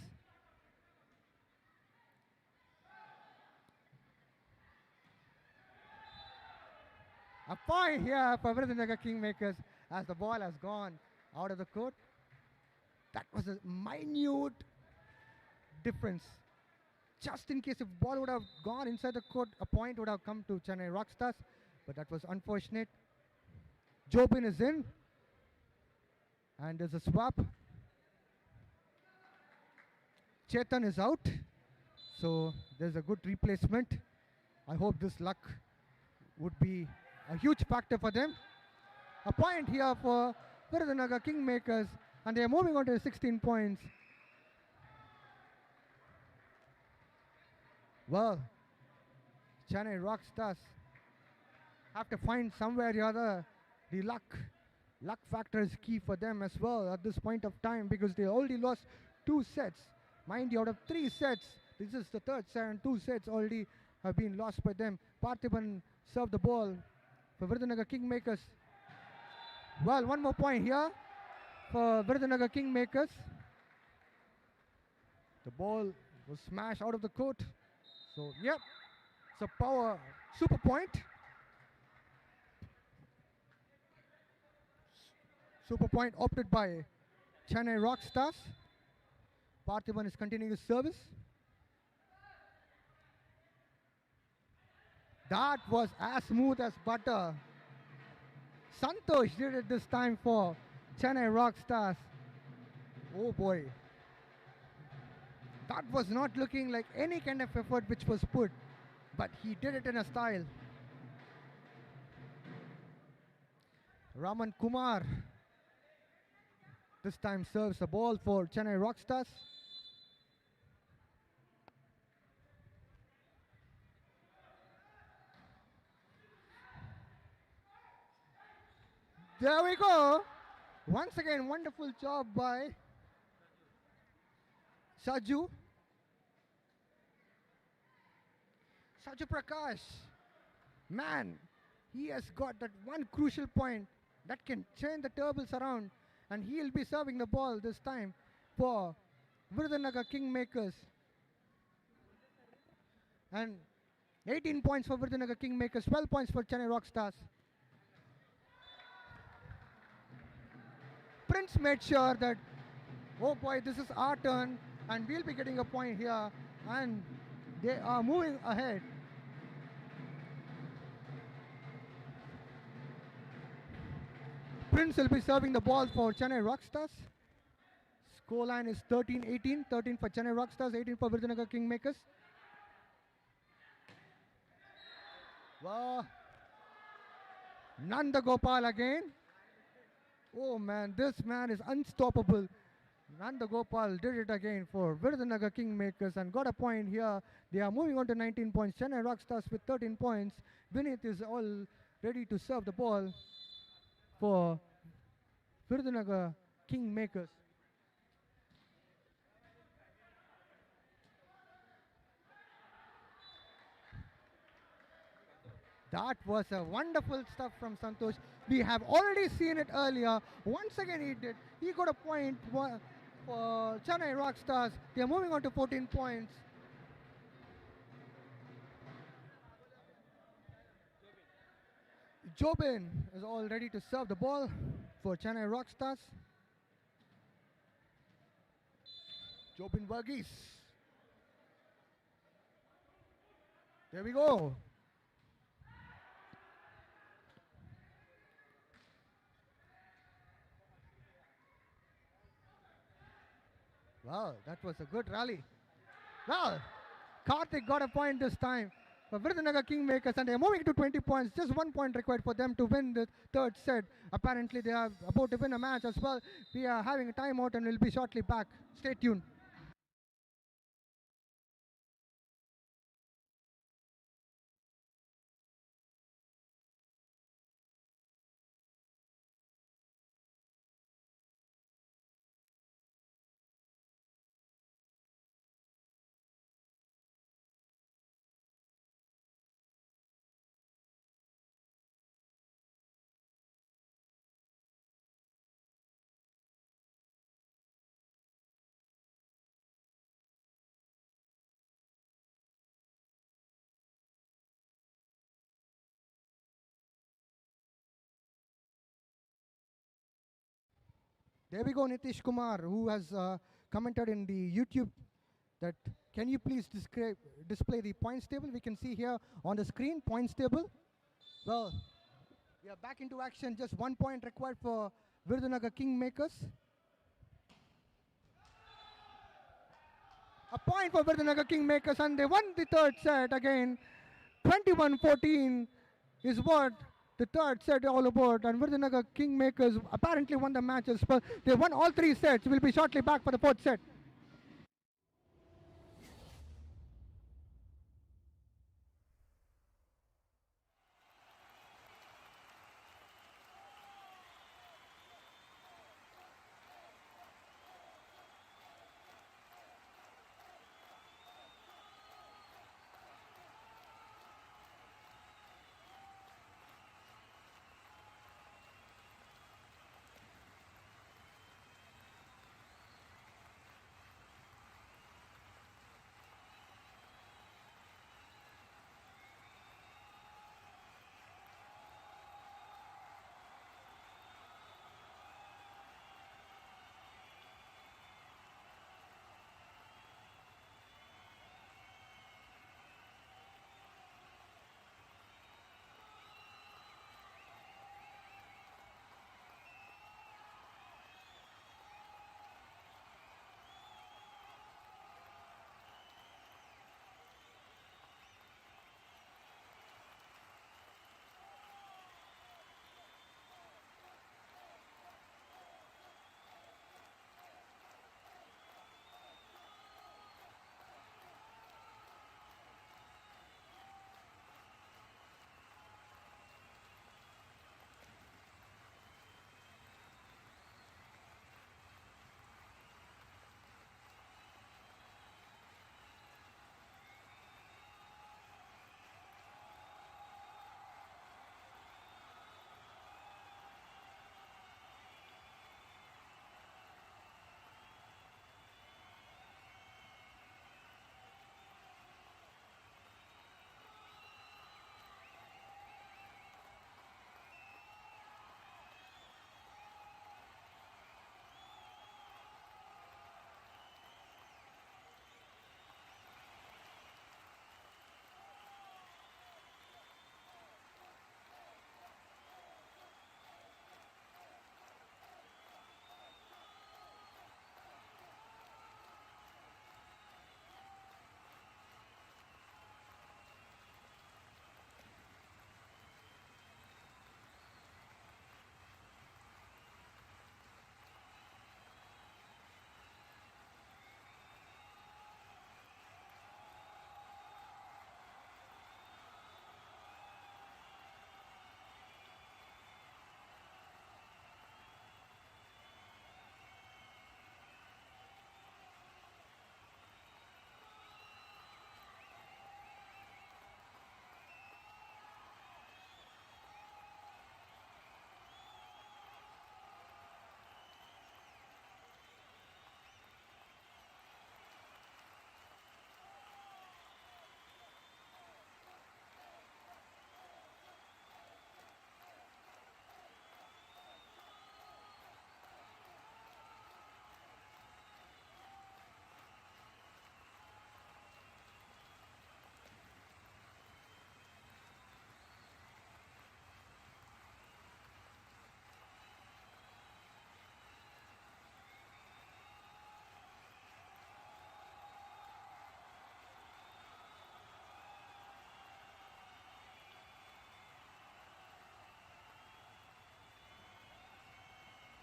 A point here for VIRUDHNAGAR Kingmakers as the ball has gone out of the court. That was a minute difference. Just in case if the ball would have gone inside the court, a point would have come to Chennai Rockstars, but that was unfortunate. Jobin is in, and there's a swap. Chetan is out, so there's a good replacement. I hope this luck would be a huge factor for them. A point here for VIRUDHNAGAR Kingmakers, and they are moving on to 16 points. Well, Chennai Rockstars have to find somewhere or the other the luck. Luck factor is key for them as well at this point of time, because they already lost 2 sets. Mind you, out of 3 sets, this is the 3rd set, and 2 sets already have been lost by them. Parthiban served the ball for VIRUDHNAGAR Kingmakers. Well, one more point here for VIRUDHNAGAR Kingmakers. The ball was smashed out of the court. So, yep, it's a power super point. Super point opted by Chennai Rockstars. Parthiban is continuing his service. That was as smooth as butter. Santosh did it this time for Chennai Rockstars. Oh boy. That was not looking like any kind of effort which was put, but he did it in a style. Raman Kumar this time serves the ball for Chennai Rockstars. There we go. Once again, wonderful job by Saju. Saju Prakash. Man, he has got that one crucial point that can turn the tables around, and he'll be serving the ball this time for Virudhnagar Kingmakers. And 18 points for Virudhnagar Kingmakers, 12 points for Chennai Rockstars. Prince made sure that, oh boy, this is our turn, and we'll be getting a point here, and they are moving ahead. Prince will be serving the ball for Chennai Rockstars. Scoreline is 13-18, 13 for Chennai Rockstars, 18 for Virudhnagar Kingmakers. Wow. Nanda Gopal again. Oh man, this man is unstoppable. Nanda Gopal did it again for Virudhnagar Kingmakers and got a point here. They are moving on to 19 points. Chennai Rockstars with 13 points. Vinith is all ready to serve the ball for Virudhnagar Kingmakers. That was a wonderful stuff from Santosh. We have already seen it earlier. Once again he did. He got a point for Chennai Rockstars. They are moving on to 14 points. Jobin is all ready to serve the ball for Chennai Rockstars. Jobin Varghese. There we go. Wow, that was a good rally. Well, Karthik got a point this time for Virudhnagar Kingmakers, and they're moving to 20 points. Just 1 point required for them to win the third set. Apparently, they are about to win a match as well. We are having a timeout and we'll be shortly back. Stay tuned. There we go, Nitish Kumar, who has commented in the YouTube that can you please display the points table? We can see here on the screen points table. Well, we are back into action. Just 1 point required for Virudhnagar Kingmakers. A point for Virudhnagar Kingmakers, and they won the third set again. 21-14 is what the third set all about, and Virudhnagar Kingmakers apparently won the matches, but they won all 3 sets. We'll be shortly back for the fourth set.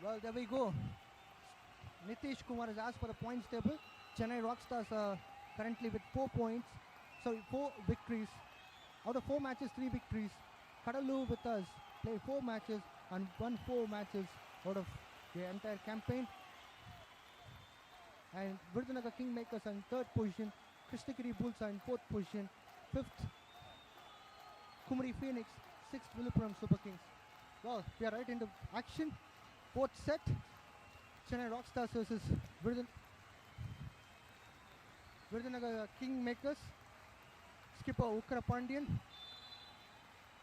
Well, there we go. Nitish Kumar has asked for the points table. Chennai Rockstars are currently with 4 points. Sorry, 4 victories. Out of 4 matches, 3 victories. Cuddalore with us play 4 matches and won 4 matches out of the entire campaign. And Virudhunagar Kingmakers are in 3rd position. Krishnagiri Bulls are in 4th position. 5th, Kumari Phoenix. 6th, Villupuram Super Kings. Well, we are right into action. 4th set. Chennai Rockstars versus Virudhunagar Kingmakers. Skipper Ukra Pandian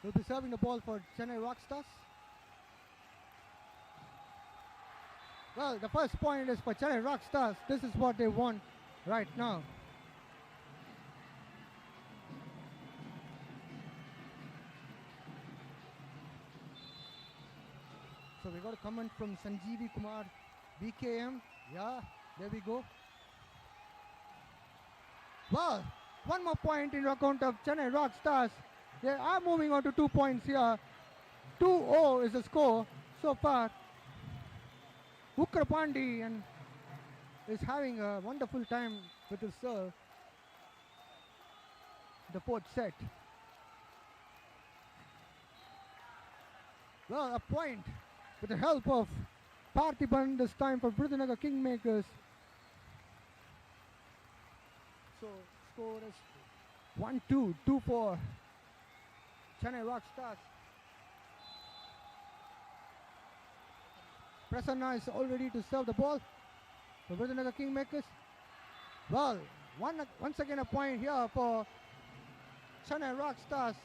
will be serving the ball for Chennai Rockstars. Well, the first point is for Chennai Rockstars. This is what they want right now. So we got a comment from Sanjeevi Kumar, BKM. Yeah, there we go. Well, one more point in account of Chennai Rockstars. They are moving on to 2 points here. 2-0 is the score so far. Ukrapandi and is having a wonderful time with his serve. The 4th set. Well, a point with the help of Parthiban this time for Virudhunagar Kingmakers. So score is 1-2, 2-4. Chennai Rockstars. Prasanna is all ready to serve the ball for Virudhunagar Kingmakers. Well, once again a point here for Chennai Rockstars.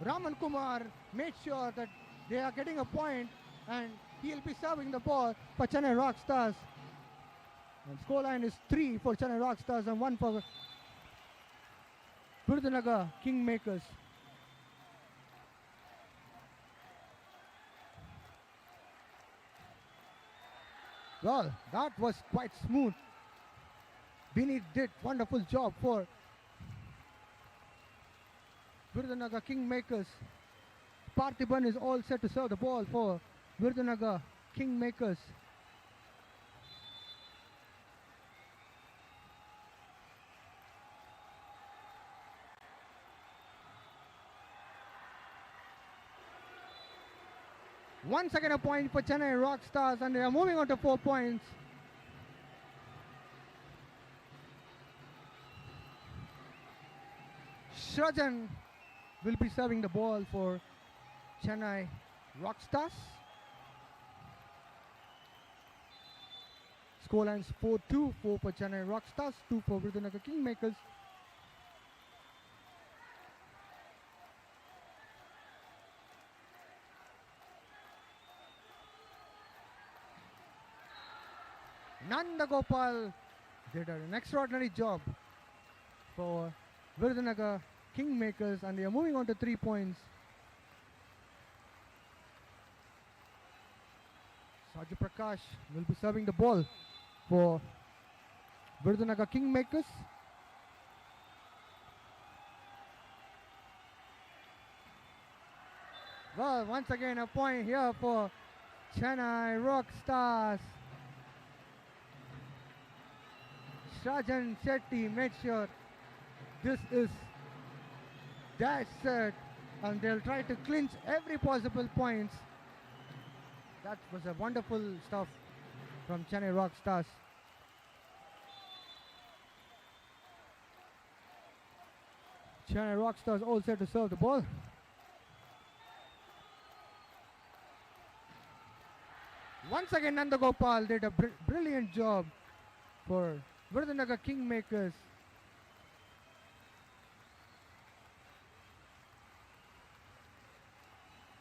Raman Kumar made sure that they are getting a point and he'll be serving the ball for Chennai Rockstars. And scoreline is 3 for Chennai Rockstars and 1 for Virudhunagar Kingmakers. Well, that was quite smooth. Vinny did wonderful job for Virudhunagar Kingmakers. Parthiban is all set to serve the ball for Virudhunagar Kingmakers. Once again a point for Chennai Rockstars and they are moving on to 4 points. Shrajan will be serving the ball for Chennai Rockstars. Scorelines 4-2, 4 for Chennai Rockstars, 2 for Virudhunagar Kingmakers. Nanda Gopal did an extraordinary job for Virudhunagar Kingmakers and they are moving on to 3 points. Sajju Prakash will be serving the ball for Virudhunagar Kingmakers. Well, once again a point here for Chennai Rockstars. Shrajan Shetty made sure this is their set and they'll try to clinch every possible points. That was a wonderful stuff from Chennai Rockstars. Chennai Rockstars all set to serve the ball. Once again Nanda Gopal did a brilliant job for Virudhunagar Kingmakers.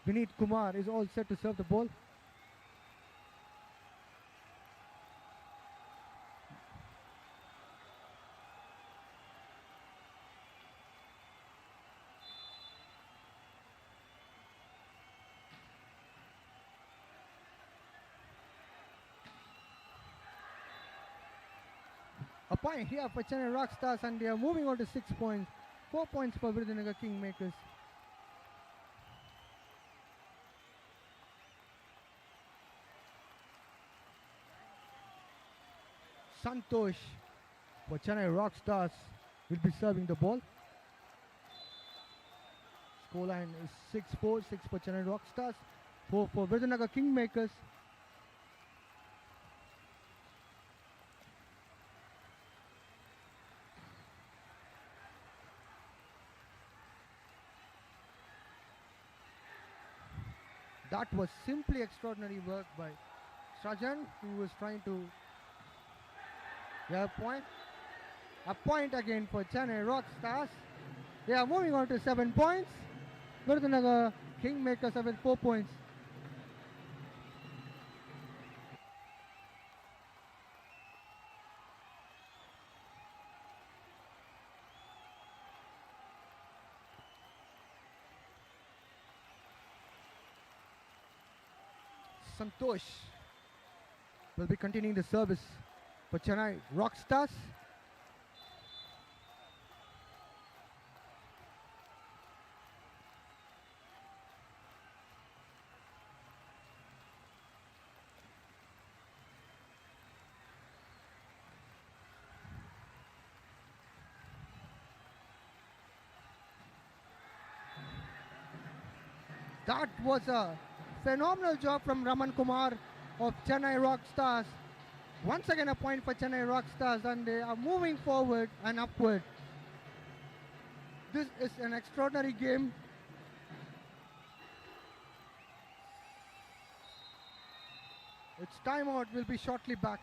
Vineet Kumar is all set to serve the ball. A point here for Chennai Rockstars and they are moving on to 6 points. 4 points for Virudhunagar Kingmakers. Santosh for Chennai Rockstars will be serving the ball. Scoreline is 6-4, 6 for Chennai Rockstars, 4 for VIRUDHNAGAR Kingmakers. That was simply extraordinary work by Sajan, who was trying to get a point. A point again for Chennai Rockstars. They are moving on to 7 points. VIRUDHNAGAR Kingmakers have 4 points. Santosh will be continuing the service for Chennai Rockstars. That was a phenomenal job from Raman Kumar of Chennai Rockstars. Once again a point for Chennai Rockstars, and they are moving forward and upward. This is an extraordinary game. Its timeout will be shortly back.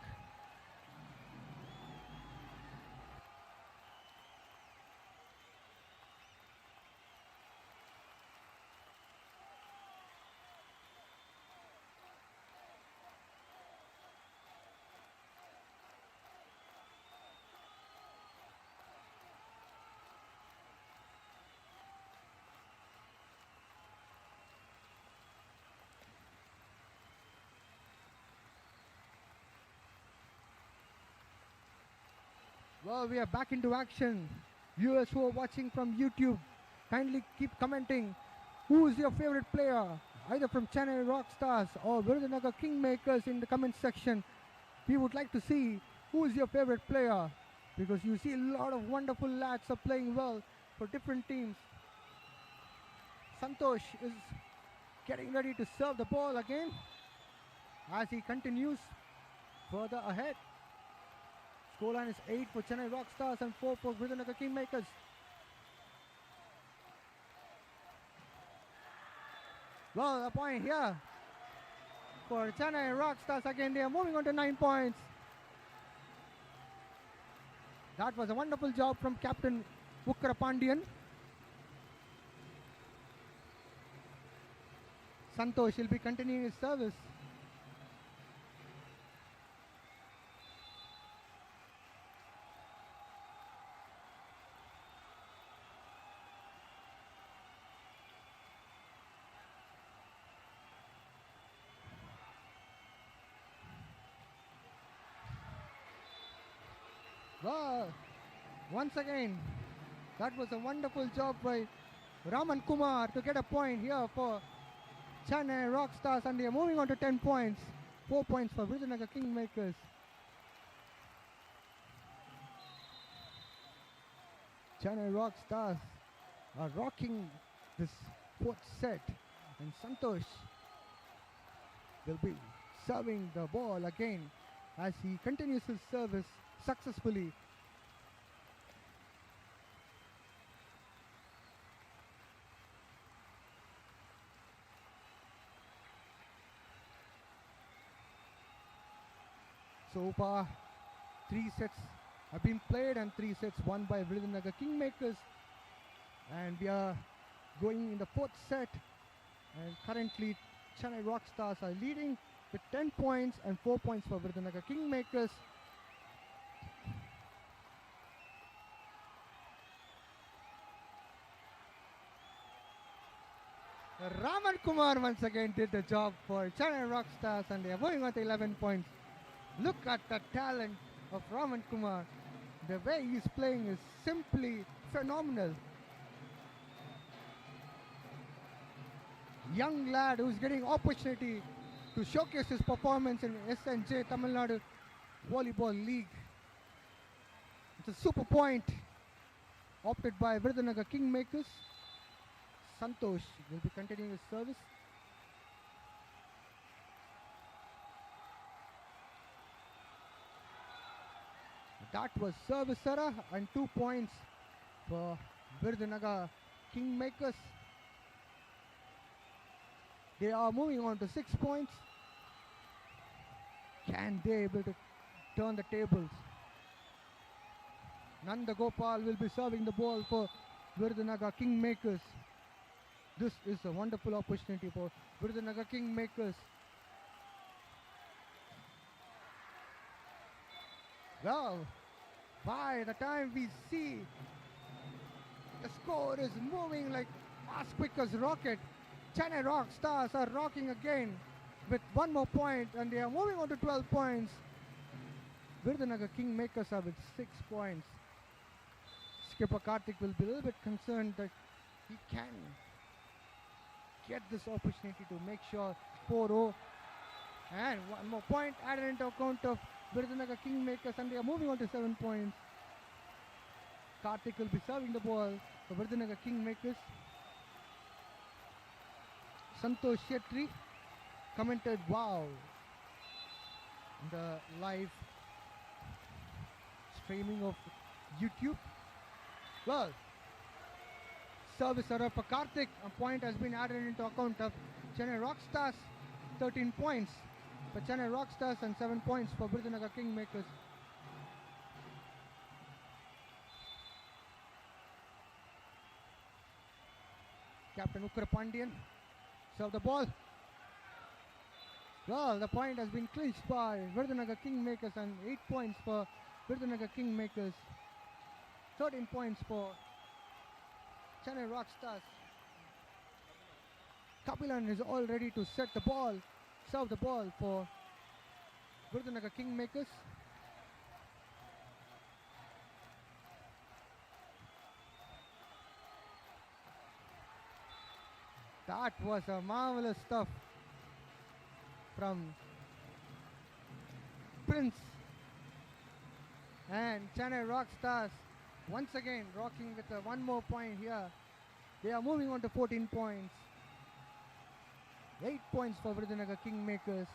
Well, we are back into action. Viewers who are watching from YouTube, kindly keep commenting. Who is your favorite player? Either from Chennai Rockstars or VIRUDHNAGAR Kingmakers in the comment section. We would like to see who is your favorite player, because you see a lot of wonderful lads are playing well for different teams. Santosh is getting ready to serve the ball again as he continues further ahead. Scoreline is 8 for Chennai Rockstars and 4 for VIRUDHNAGAR Kingmakers. Well, a point here for Chennai Rockstars again. They are moving on to 9 points. That was a wonderful job from Captain Vukkara Pandian. Santosh will be continuing his service. Well, once again, that was a wonderful job by Raman Kumar to get a point here for Chennai Rockstars, and they are moving on to 10 points. 4 points for VIRUDHNAGAR Kingmakers. Chennai Rockstars are rocking this 4th set, and Santosh will be serving the ball again as he continues his service successfully. So far, 3 sets have been played and 3 sets won by VIRUDHNAGAR Kingmakers. And we are going in the 4th set. And currently, Chennai Rockstars are leading with 10 points and 4 points for VIRUDHNAGAR Kingmakers. Raman Kumar once again did the job for Chennai Rockstars, and they are moving on to 11 points. Look at the talent of Raman Kumar. The way he's playing is simply phenomenal. Young lad who's getting opportunity to showcase his performance in SNJ Tamil Nadu Volleyball League. It's a super point opted by Virudhnagar Kingmakers. Santosh will be continuing his service. That was service error and 2 points for Virudhnagar Kingmakers. They are moving on to 6 points. Can they able to turn the tables? Nanda Gopal will be serving the ball for Virudhnagar Kingmakers. This is a wonderful opportunity for Virudhnagar Kingmakers. Well, by the time we see the score is moving like as quick as rocket, Chennai Rockstars are rocking again with one more point and they are moving on to 12 points. Virudhnagar Kingmakers are with 6 points. Skipper Karthik will be a little bit concerned that he can get this opportunity to make sure 4-0. And one more point added into account of Virudhnagar Kingmakers and they are moving on to 7 points. Karthik will be serving the ball for Virudhnagar Kingmakers. Santosh Shetty commented wow in the live streaming of YouTube. Well, service error for Karthik. A point has been added into account of Chennai Rockstars. 13 points for Chennai Rockstars and 7 points for Virudhnagar Kingmakers. Captain Ukra Pandian serve the ball. Well, the point has been clinched by Virudhnagar Kingmakers and 8 points for Virudhnagar Kingmakers. 13 points for Chennai Rockstars. Kapilan is all ready to set the ball, serve the ball for Virudhnagar Kingmakers. That was a marvelous stuff from Prince. And Chennai Rockstars once again rocking with one more point here. They are moving on to 14 points. 8 points for Virudhnagar Kingmakers.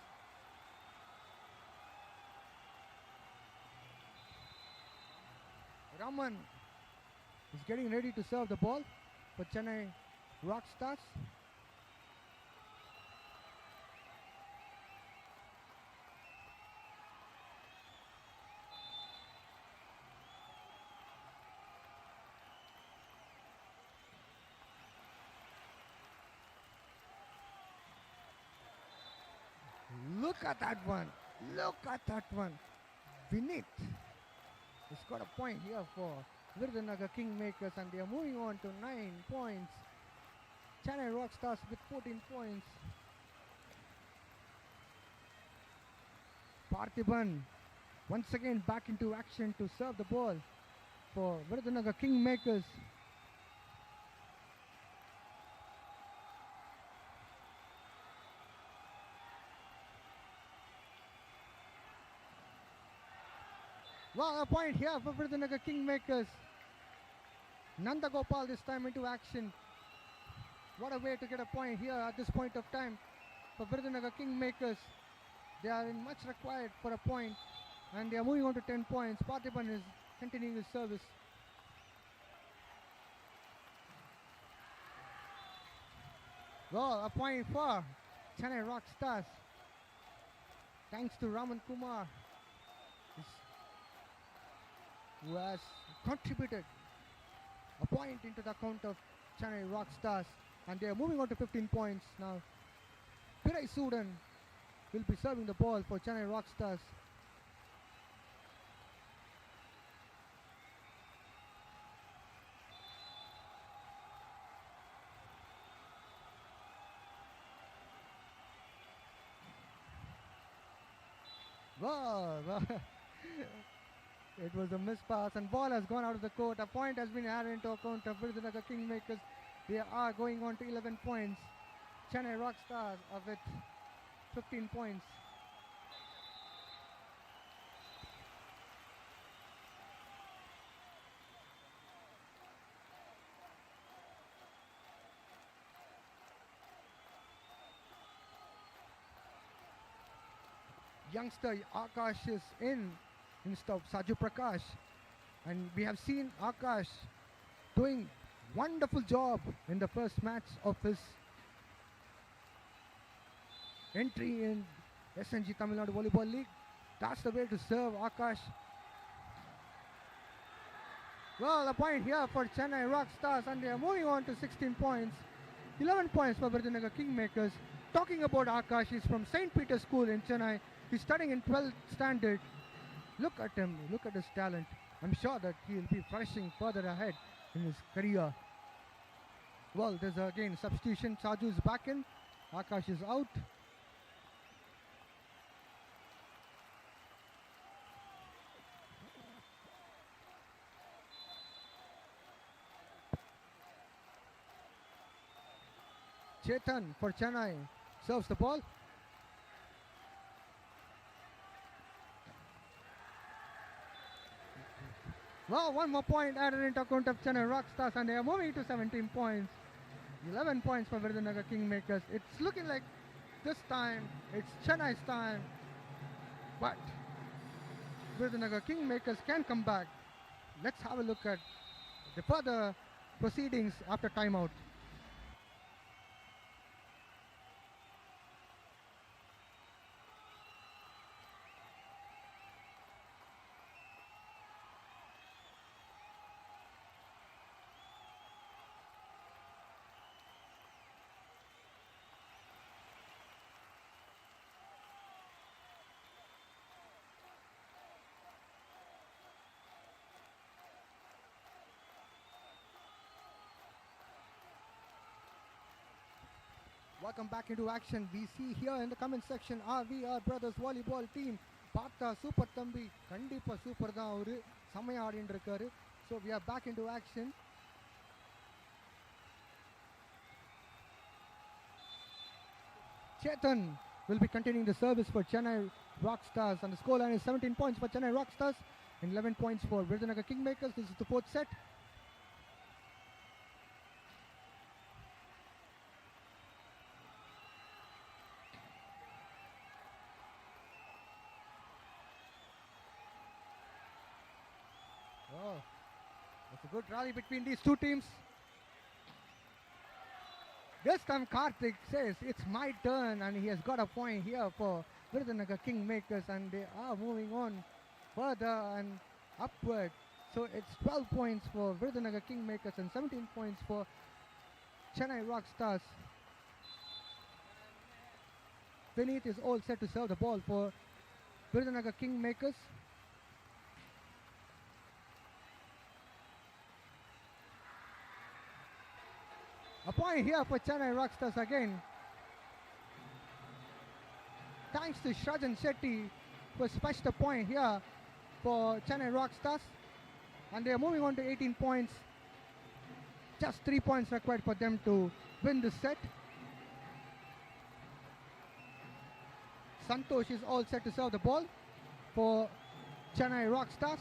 Raman is getting ready to serve the ball for Chennai Rockstars. Look at that one. Look at that one. Vinit has got a point here for Virudhnagar Kingmakers and they are moving on to 9 points. Chennai Rockstars with 14 points. Parthiban once again back into action to serve the ball for Virudhnagar Kingmakers. Well, a point here for Virudhnagar Kingmakers. Nanda Gopal this time into action. What a way to get a point here at this point of time for Virudhnagar Kingmakers. They are in much required for a point and they are moving on to 10 points. Parthiban is continuing his service. Well, a point for Chennai Rockstars. Thanks to Raman Kumar, who has contributed a point into the account of Chennai Rockstars. And they are moving on to 15 points now. Pirai Sudan will be serving the ball for Chennai Rockstars. Well, it was a mispass and ball has gone out of the court. A point has been added into account of Virudhnagar Kingmakers. They are going on to 11 points. Chennai Rockstars are with 15 points. youngster Akash is in instead of Saju Prakash. And we have seen Akash doing wonderful job in the first match of his entry in SNG Tamilnadu Volleyball League. That's the way to serve Akash. Well, a point here for Chennai Rockstars, and they are moving on to 16 points. 11 points for Virudhnagar Kingmakers. Talking about Akash, he's from St. Peter's School in Chennai. He's studying in 12th standard. Look at him, look at his talent. I'm sure that he'll be flourishing further ahead in his career. Well, there's again substitution. Saju's back in. Akash is out. Chetan for Chennai serves the ball. Well, one more point added into account of Chennai Rockstars, and they are moving to 17 points. 11 points for Virudhnagar Kingmakers. It's looking like this time it's Chennai's time, but Virudhnagar Kingmakers can come back. Let's have a look at the further proceedings after timeout. Welcome back into action. We see here in the comment section RVR Brothers Volleyball team. Partha super Thambi, Kandipa super da oru samaya aadindu irukkaru. So we are back into action. Chetan will be continuing the service for Chennai Rockstars, and the scoreline is 17 points for Chennai Rockstars and 11 points for Virudhnagar Kingmakers. This is the fourth set. Oh, it's a good rally between these two teams. This time Karthik says it's my turn, and he has got a point here for Virudhnagar Kingmakers, and they are moving on further and upward. So it's 12 points for Virudhnagar Kingmakers and 17 points for Chennai Rockstars. Vineet is all set to serve the ball for Virudhnagar Kingmakers. A point here for Chennai Rockstars again. Thanks to Shrajan Shetty, who has fetched a point here for Chennai Rockstars. And they are moving on to 18 points. Just 3 points required for them to win this set. Santosh is all set to serve the ball for Chennai Rockstars.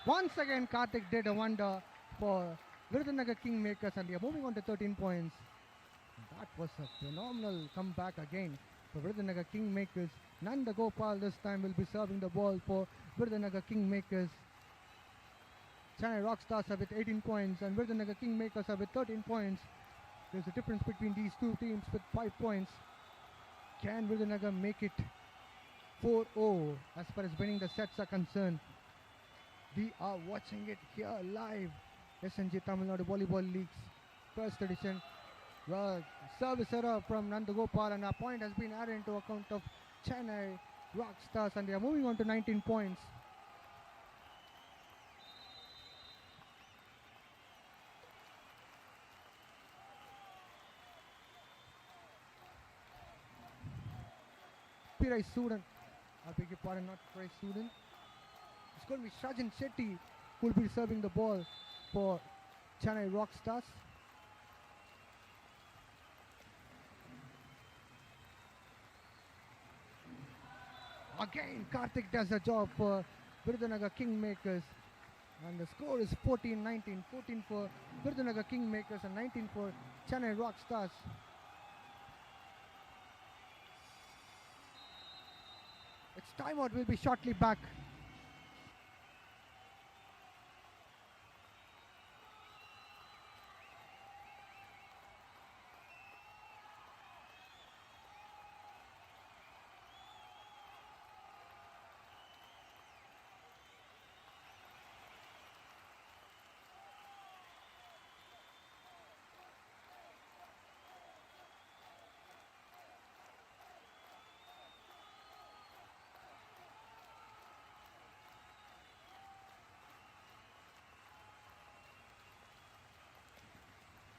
Once again, Karthik did a wonder for Virudhnagar Kingmakers, and they are moving on to 13 points. That was a phenomenal comeback again for Virudhnagar Kingmakers. Nanda Gopal this time will be serving the ball for Virudhnagar Kingmakers. Chennai Rockstars are with 18 points, and Virudhnagar Kingmakers are with 13 points. There's a difference between these two teams with 5 points. Can Virudhnagar make it 4-0 as far as winning the sets are concerned? We are watching it here live. SNJ Tamilnadu Volleyball League's first edition. Well, service error from Nandagopal, and a point has been added into account of Chennai Rockstars, and they are moving on to 19 points. Pirai Sudan. I beg your pardon, not Pirai Sudan. It's going to be Shrajan Shetty who will be serving the ball for Chennai Rockstars. Again, Karthik does the job for Virudhnagar Kingmakers. And the score is 14-19. 14 for Virudhnagar Kingmakers and 19 for Chennai Rockstars. Its timeout will be shortly back.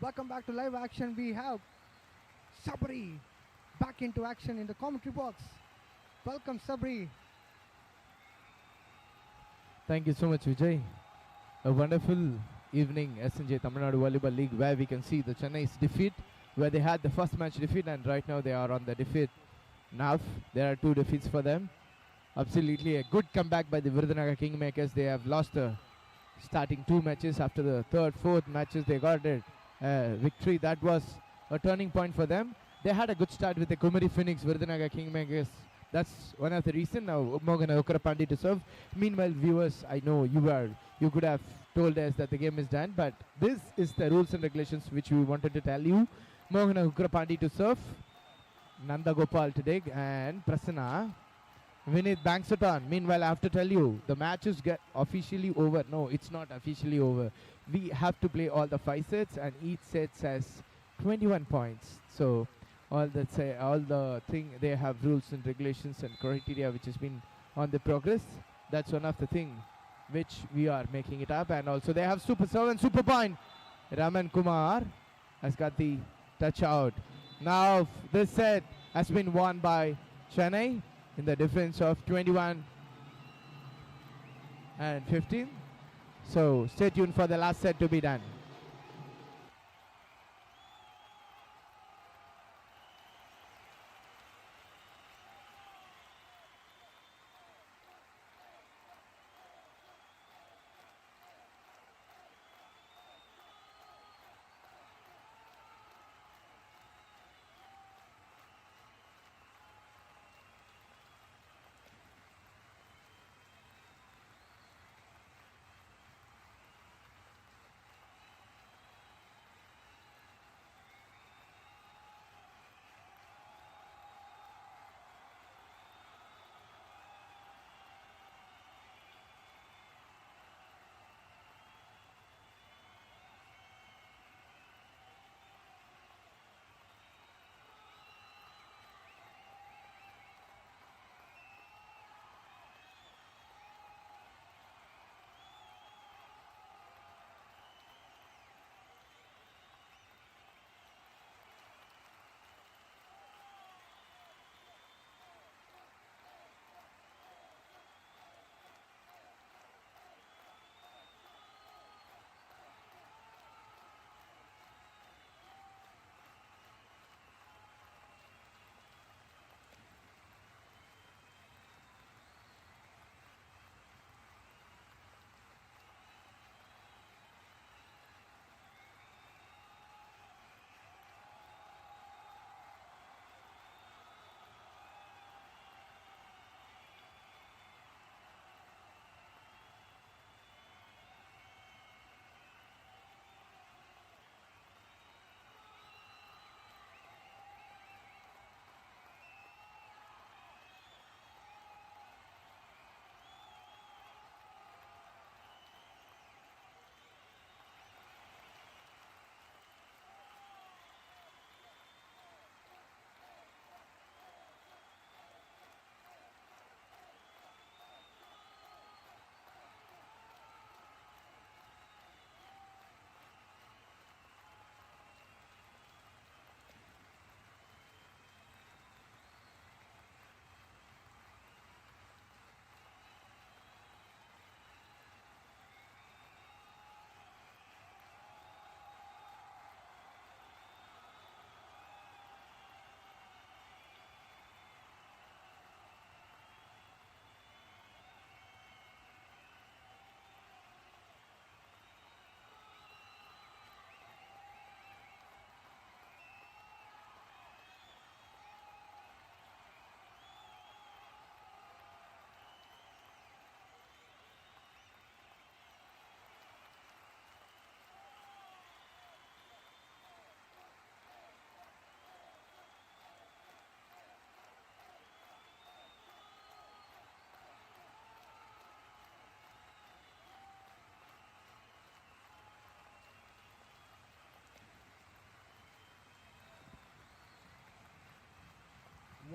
Welcome back to live action. We have Sabri back into action in the commentary box. Welcome, Sabri. Thank you so much, Vijay. A wonderful evening, SNJ Tamilnadu Volleyball League, where we can see the Chennai's defeat, where they had the first match defeat, and right now they are on the defeat. Now there are 2 defeats for them. Absolutely a good comeback by the Virudhnagar Kingmakers. They have lost the starting 2 matches. After the 3rd, 4th matches, they got it. Victory. That was a turning point for them. They had a good start with the Kumari Phoenix, Virudhnagar Kingmakers. That's one of the reasons. Now Mohana Ukrapandi to serve. Meanwhile, viewers, I know you could have told us that the game is done, but this is the rules and regulations which we wanted to tell you. Mohana Ukrapandi to serve. Nanda Gopal to dig, and Prasanna. Vinith banks it on. Meanwhile, I have to tell you, the match is officially over. No, it's not officially over. We have to play all the 5 sets, and each set has 21 points. So all the thing, they have rules and regulations and criteria which has been on the progress. That's one of the thing which we are making it up. And also they have super serve and super point. Raman Kumar has got the touch out. Now this set has been won by Chennai in the difference of 21 and 15. So stay tuned for the last set to be done.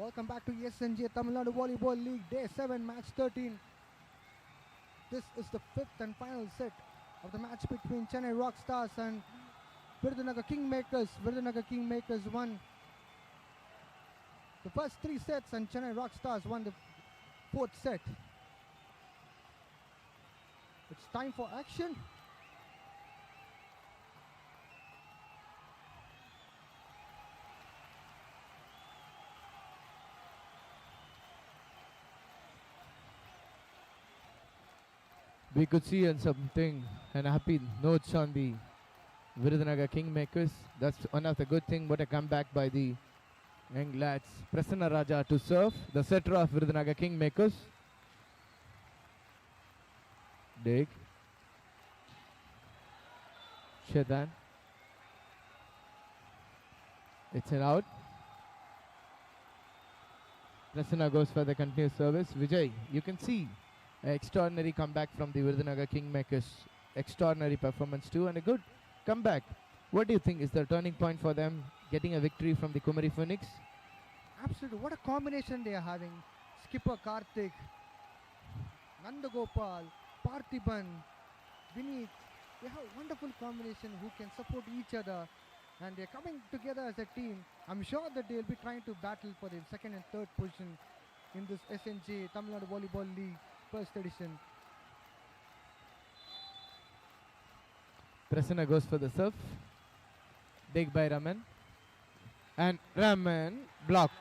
Welcome back to SNJ Tamil Nadu Volleyball League Day 7 Match 13. This is the fifth and final set of the match between Chennai Rockstars and VIRUDHNAGAR Kingmakers. VIRUDHNAGAR Kingmakers won the first three sets and Chennai Rockstars won the fourth set. It's time for action. We could see on something and happy notes on the VIRUDHNAGAR Kingmakers. That's one of the good thing. What a comeback by the young lads. Prasanna Raja to serve, the setter of VIRUDHNAGAR Kingmakers. Dig. Shedan. It's an out. Prasanna goes for the continuous service. Vijay, you can see an extraordinary comeback from the VIRUDHNAGAR Kingmakers. Extraordinary performance too and a good comeback. What do you think is the turning point for them getting a victory from the Kumari Phoenix? Absolutely. What a combination they are having. Skipper Karthik, Nandagopal, Parthiban, Vineet. They have a wonderful combination who can support each other and they're coming together as a team. I'm sure that they'll be trying to battle for the second and third position in this SNJ Tamil Nadu Volleyball League first edition. Prasanna goes for the serve. Dig by Raman. And Raman block.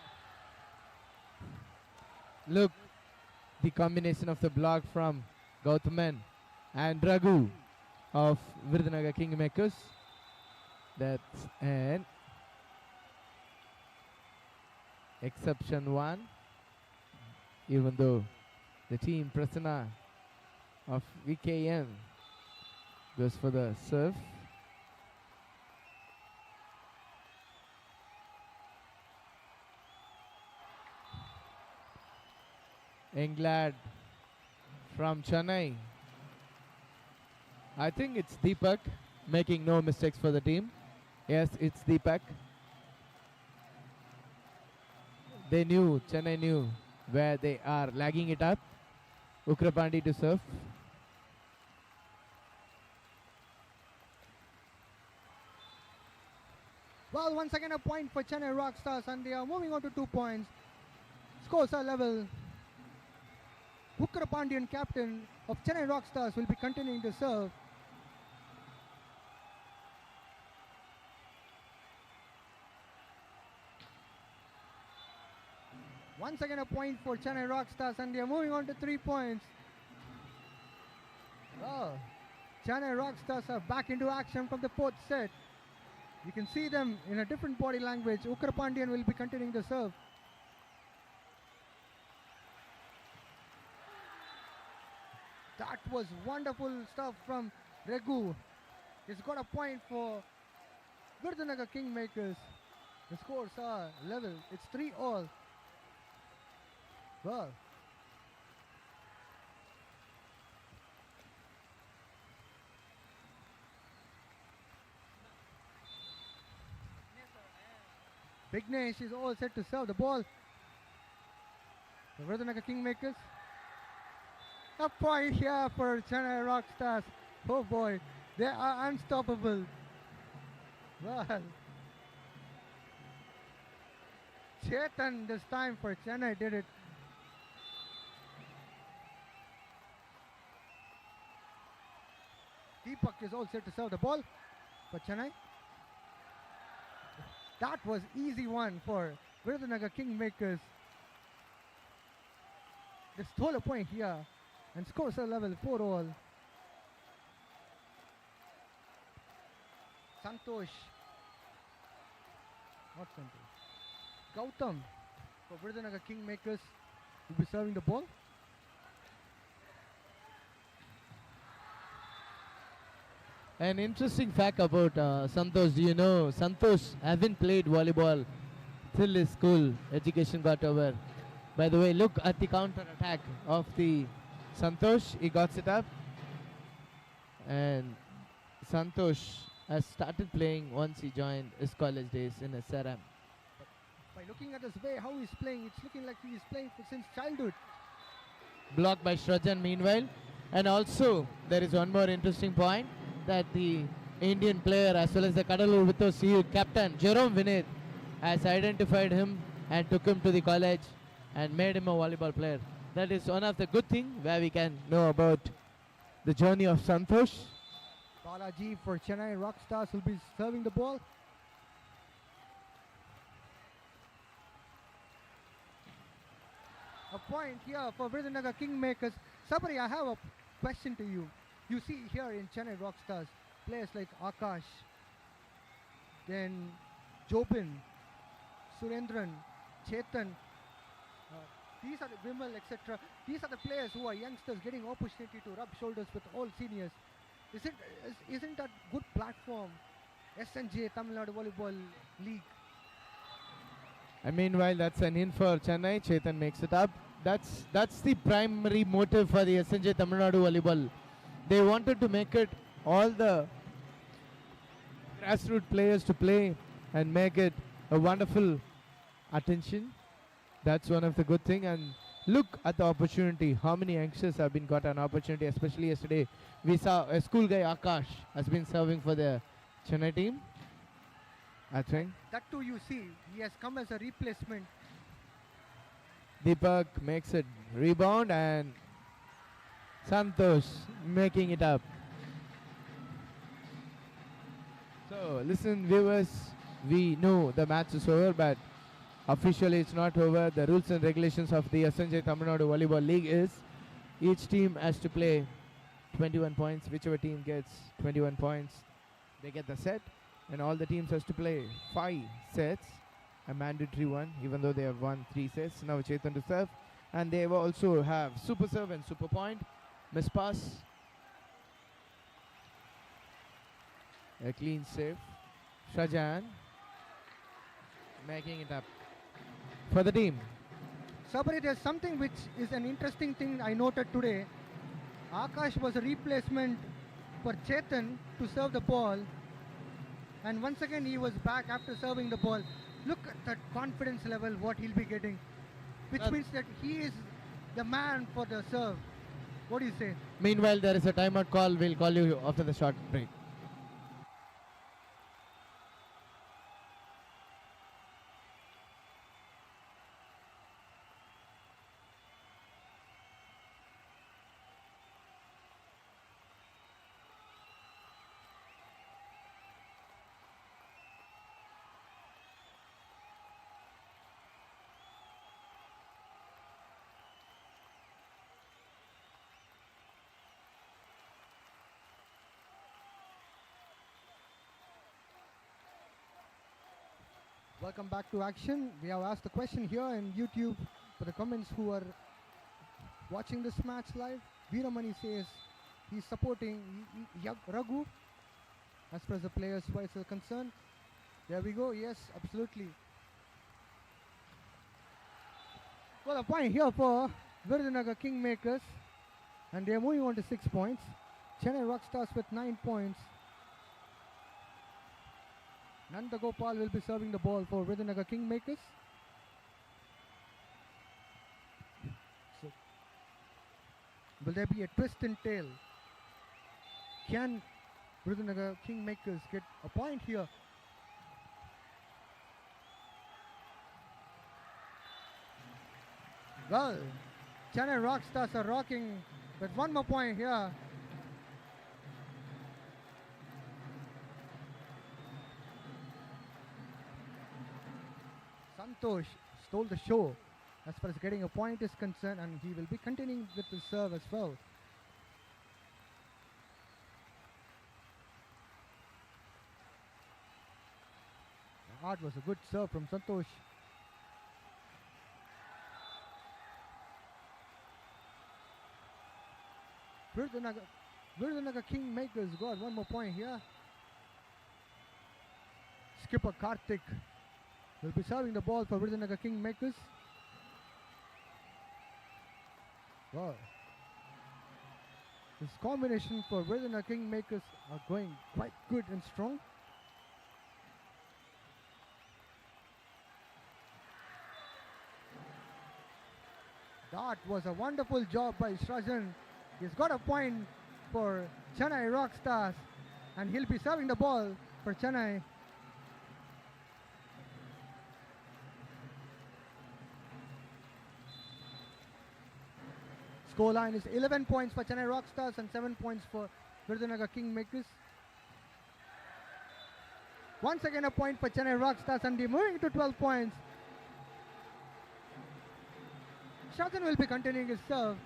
Look, the combination of the block from Gautaman and Raghu of VIRUDHNAGAR Kingmakers. That's an exception one. Even though the team Prasanna of VKM goes for the serve. Englad from Chennai. I think it's Deepak making no mistakes for the team. Yes, it's Deepak. Chennai knew where they are lagging it up. Ukrapandi to serve. Well, once again a point for Chennai Rockstars and they are moving on to 2 points. Scores are level. Ukrapandian, captain of Chennai Rockstars, will be continuing to serve. Once again a point for Chennai Rockstars and they are moving on to 3 points. Oh, Chennai Rockstars are back into action from the fourth set. You can see them in a different body language. Ukrapandian will be continuing to serve. That was wonderful stuff from Raghu. He's got a point for VIRUDHNAGAR Kingmakers. The scores are level. It's 3-all. Well, Vignesh is all set to serve the ball. The VIRUDHNAGAR Kingmakers. A point here for Chennai Rockstars. Oh boy, they are unstoppable. Well, Chetan this time for Chennai did it. Deepak is all set to serve the ball for Chennai. That was easy one for VIRUDHNAGAR Kingmakers. They stole a point here and scores are level 4-all. Santosh. Not Santosh. Gautam for VIRUDHNAGAR Kingmakers will be serving the ball. An interesting fact about Santosh. Do you know Santosh haven't played volleyball till his school education got over. By the way, look at the counter attack of the Santosh. He got it up. And Santosh has started playing once he joined his college days in SRM. By By looking at his way, how he's playing, it's looking like he's playing since childhood. Blocked by Shrajan meanwhile. And also, there is one more interesting point that the Indian player as well as the Kadalur Vittu CU captain Jerome Vinith has identified him and took him to the college and made him a volleyball player. That is one of the good things where we can know about the journey of Santosh. Balaji for Chennai Rockstars will be serving the ball. A point here for VIRUDHNAGAR Kingmakers. Sabri, I have a question to you. You see here in Chennai Rockstars, players like Akash, then Jobin, Surendran, Chetan, these are the Vimal, etc. These are the players who are youngsters getting opportunity to rub shoulders with all seniors. Isn't that good platform? SNJ Tamilnadu Volleyball League. And meanwhile, that's an in for Chennai. Chetan makes it up. That's the primary motive for the SNJ Tamilnadu Volleyball. They wanted to make it all the grassroots players to play and make it a wonderful attention. That's one of the good thing. And look at the opportunity. How many youngsters have been got an opportunity, especially yesterday. We saw a school guy, Akash, has been serving for the Chennai team, I think. That too you see, he has come as a replacement. Deepak makes it rebound and Santosh making it up. So listen viewers, we know the match is over, but officially it's not over. The rules and regulations of the SNJ Tamilnadu Volleyball League is each team has to play 21 points. Whichever team gets 21 points, they get the set. And all the teams has to play 5 sets, a mandatory one, even though they have won 3 sets. Now Chetan to serve. And they will also have super serve and super point. Miss pass. A clean save. Shrajan making it up for the team. Sabri, there's something which is an interesting thing I noted today. Akash was a replacement for Chetan to serve the ball. And once again he was back after serving the ball. Look at that confidence level what he'll be getting. Which means that he is the man for the serve. What do you say? Meanwhile, there is a timeout call. We'll call you after the short break. Welcome back to action. We have asked a question here in YouTube for the comments who are watching this match live. Veeramani says he's supporting Raghu as far as the players' voice is concerned. There we go. Yes, absolutely. Well, a point here for VIRUDHNAGAR Kingmakers, and they are moving on to 6 points. Chennai Rockstars with 9 points. Nanda Gopal will be serving the ball for VIRUDHNAGAR Kingmakers. So, will there be a twist in tail? Can VIRUDHNAGAR Kingmakers get a point here? Well, Chennai Rockstars are rocking with one more point here. Santosh stole the show as far as getting a point is concerned, and he will be continuing with the serve as well. That was a good serve from Santosh. VIRUDHNAGAR Kingmakers got one more point here. Skipper Karthik will be serving the ball for VIRUDHNAGAR Kingmakers. Wow. This combination for VIRUDHNAGAR Kingmakers are going quite good and strong. That was a wonderful job by Srajan. He's got a point for Chennai Rockstars, and he'll be serving the ball for Chennai. Scoreline is 11 points for Chennai Rockstars and 7 points for Virudhunagar Kingmakers. Once again a point for Chennai Rockstars, and they're moving to 12 points. Srajan will be continuing his serve.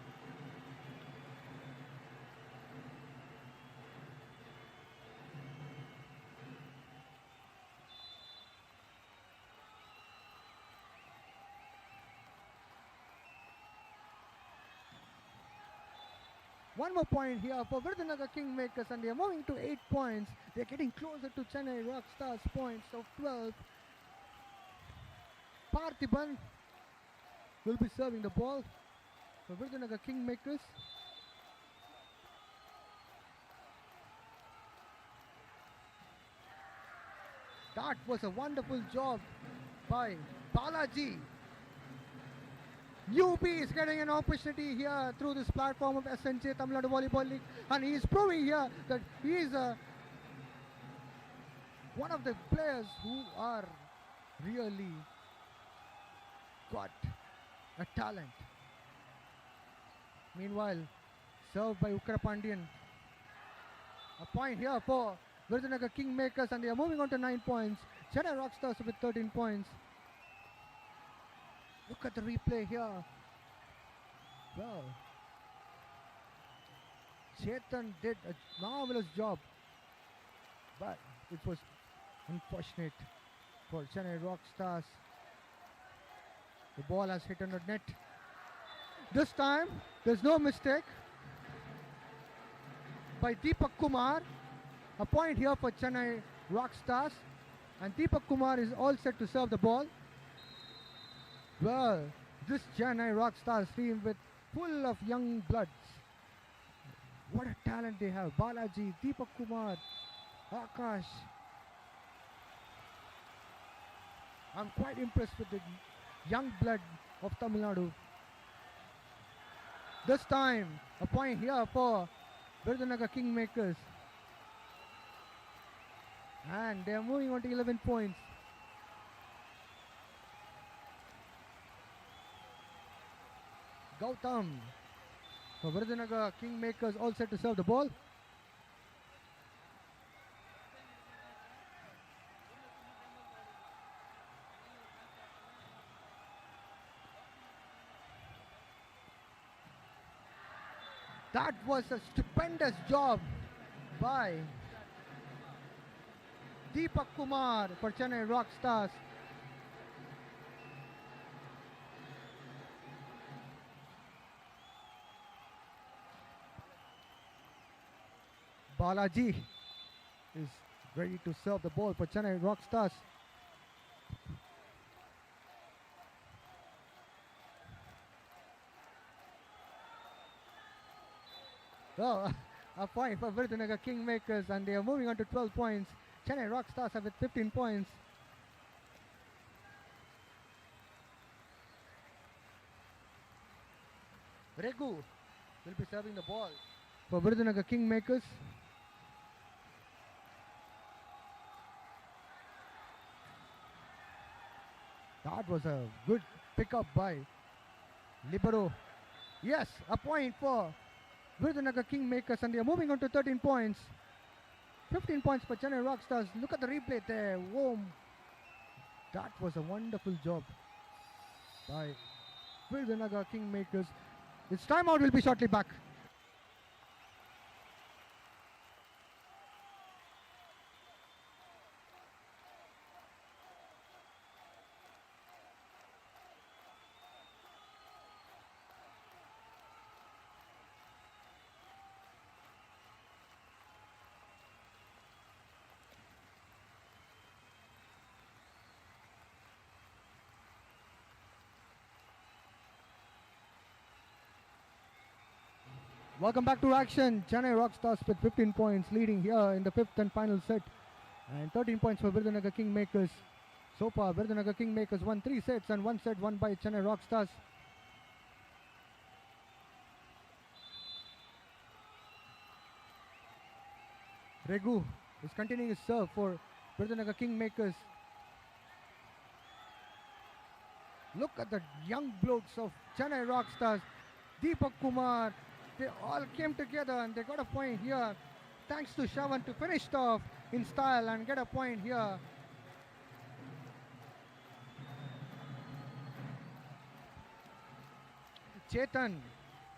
One more point here for Virudhunagar Kingmakers, and they are moving to 8 points. They are getting closer to Chennai Rockstars points of 12. Parthiban will be serving the ball for Virudhunagar Kingmakers. That was a wonderful job by Balaji. UP is getting an opportunity here through this platform of SNJ Tamilnadu Volleyball League, and he is proving here that he is one of the players who are really got a talent. Meanwhile, served by Ukrapandian. A point here for Virudhunagar Kingmakers, and they are moving on to 9 points. Chennai Rockstars with 13 points. Look at the replay here. Well, Chetan did a marvelous job, but it was unfortunate for Chennai Rockstars. The ball has hit on the net. This time, there's no mistake by Deepak Kumar. A point here for Chennai Rockstars, and Deepak Kumar is all set to serve the ball. Well, this Chennai Rockstars team with full of young bloods. What a talent they have. Balaji, Deepak Kumar, Akash. I'm quite impressed with the young blood of Tamil Nadu. This time, a point here for Virudhunagar Kingmakers. And they are moving on to 11 points. Gautam for Virudhunagar Kingmakers, all set to serve the ball. That was a stupendous job by Deepak Kumar for Chennai Rockstars. Balaji is ready to serve the ball for Chennai Rockstars. So, a point for Virudhunagar Kingmakers, and they are moving on to 12 points. Chennai Rockstars have with 15 points. Regu will be serving the ball for Virudhunagar Kingmakers. That was a good pickup by Libero. Yes, a point for Virudhunagar Kingmakers, and they are moving on to 13 points. 15 points for Chennai Rockstars. Look at the replay there. Whoa. That was a wonderful job by Virudhunagar Kingmakers. Its timeout will be shortly back. Welcome back to action. Chennai Rockstars with 15 points, leading here in the fifth and final set. And 13 points for Virudhunagar Kingmakers. So far, Virudhunagar Kingmakers won 3 sets, and 1 set won by Chennai Rockstars. Regu is continuing his serve for Virudhanagar Kingmakers. Look at the young blokes of Chennai Rockstars. Deepak Kumar, they all came together and they got a point here. Thanks to Shavan to finish it off in style and get a point here. Chetan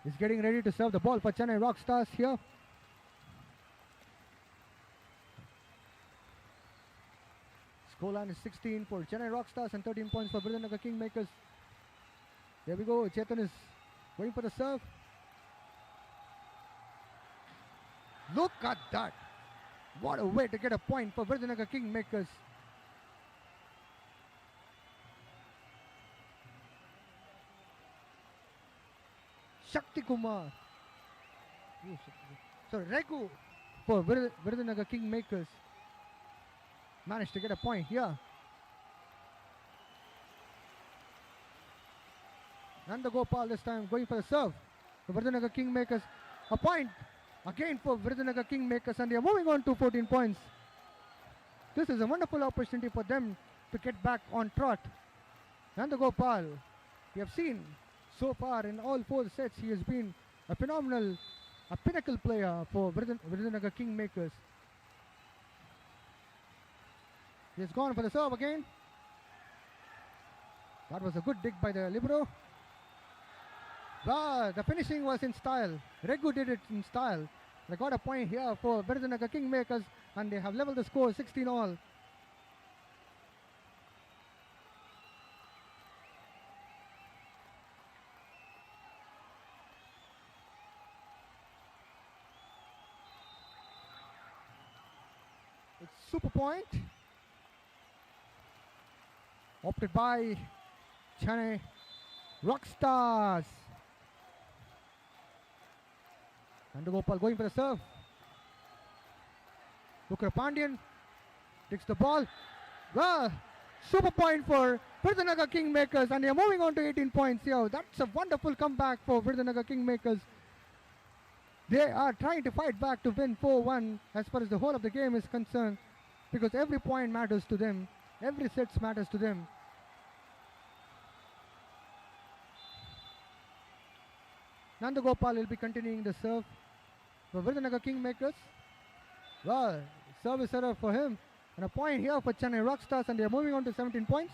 is getting ready to serve the ball for Chennai Rockstars here. Scoreline is 16 for Chennai Rockstars and 13 points for Virudhnagar Kingmakers. There we go. Chetan is going for the serve. Look at that. What a way to get a point for Virudhnagar Kingmakers. Shakti Kumar. So Regu for Virudhnagar Kingmakers managed to get a point here. Nanda Gopal this time going for the serve. The Virudhnagar Kingmakers, a point again for Virudhnagar Kingmakers, and they are moving on to 14 points. This is a wonderful opportunity for them to get back on trot. Nanda Gopal, we have seen so far in all 4 sets, he has been a phenomenal, a pinnacle player for Virudhnagar Kingmakers. He has gone for the serve again. That was a good dig by the libero. Wow, the finishing was in style. Regu did it in style. They got a point here for Virudhnagar Kingmakers, and they have leveled the score 16 all. It's super point. Opted by Chennai Rockstars. Nanda Gopal going for the serve. Bukra Pandian takes the ball. Well, super point for Virudhnagar Kingmakers, and they are moving on to 18 points here. That's a wonderful comeback for Virudhnagar Kingmakers. They are trying to fight back to win 4-1 as far as the whole of the game is concerned, because every point matters to them. Every set matters to them. Nanda Gopal will be continuing the serve for Virudhnagar Kingmakers. Well, service error for him. And a point here for Chennai Rockstars, and they are moving on to 17 points.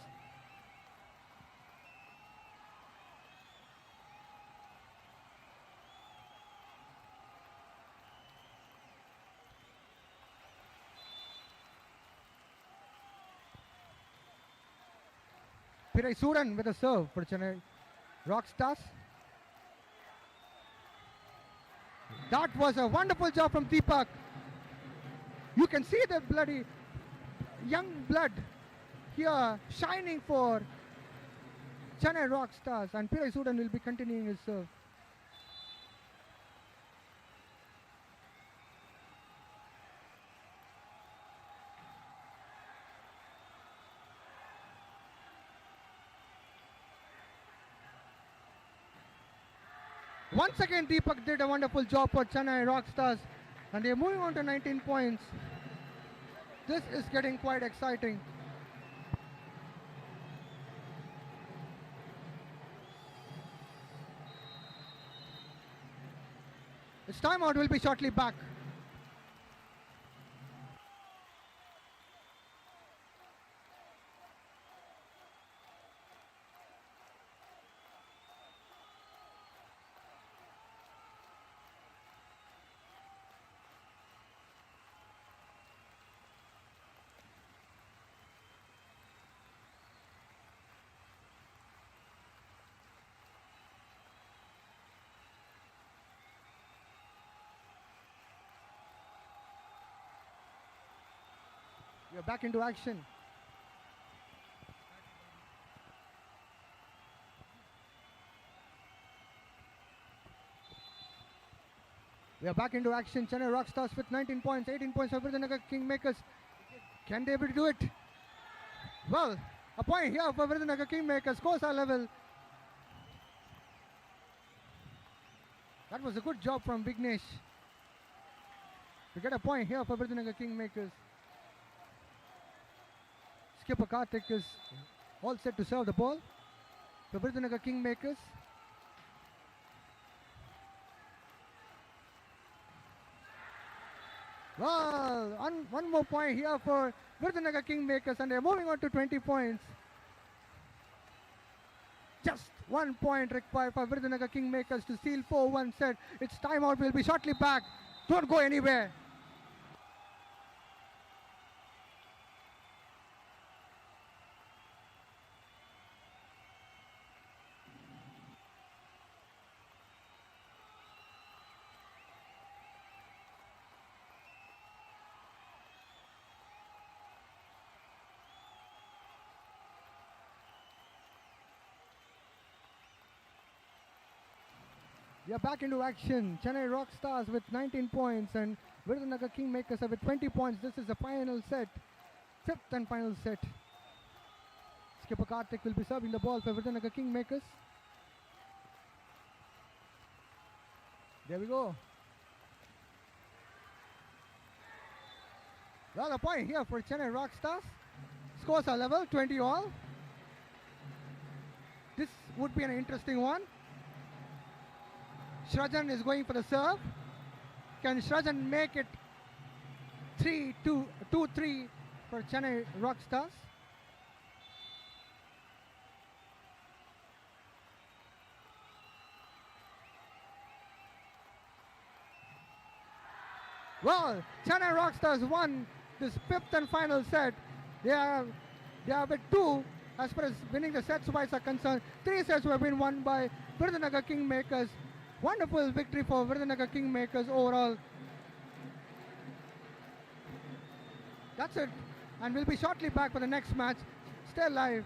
Pirai Sudan with a serve for Chennai Rockstars. That was a wonderful job from Deepak. You can see the bloody young blood here shining for Chennai Rockstars, and Pirai Sudan will be continuing his serve. Once again, Deepak did a wonderful job for Chennai Rockstars, and they're moving on to 19 points. This is getting quite exciting. Its timeout will be shortly back. We are back into action. We are back into action. Chennai Rockstars with 19 points, 18 points for Virudhnagar Kingmakers. Can they able to do it? Well, a point here for Virudhnagar Kingmakers. Scores are level. That was a good job from Vignesh. We get a point here for Virudhnagar Kingmakers. Skipper Karthik is all set to serve the ball for Virudhnagar Kingmakers. Well, one more point here for Virudhnagar Kingmakers, and they're moving on to 20 points. Just 1 point required for Virudhnagar Kingmakers to seal 4-1 set. It's timeout. We'll be shortly back. Don't go anywhere. We are back into action. Chennai Rockstars with 19 points and Virudhnagar Kingmakers are with 20 points. This is the final set, fifth and final set. Skipper Karthik will be serving the ball for Virudhnagar Kingmakers. There we go. Well, a point here for Chennai Rockstars. Scores are level, 20 all. This would be an interesting one. Shrajan is going for the serve. Can Shrajan make it 2-3 for Chennai Rockstars? Well, Chennai Rockstars won this fifth and final set. They are with 2 as far as winning the sets wise are concerned. 3 sets were been won by Virudhnagar Kingmakers. Wonderful victory for Virudhnagar Kingmakers overall. That's it. And we'll be shortly back for the next match. Stay live.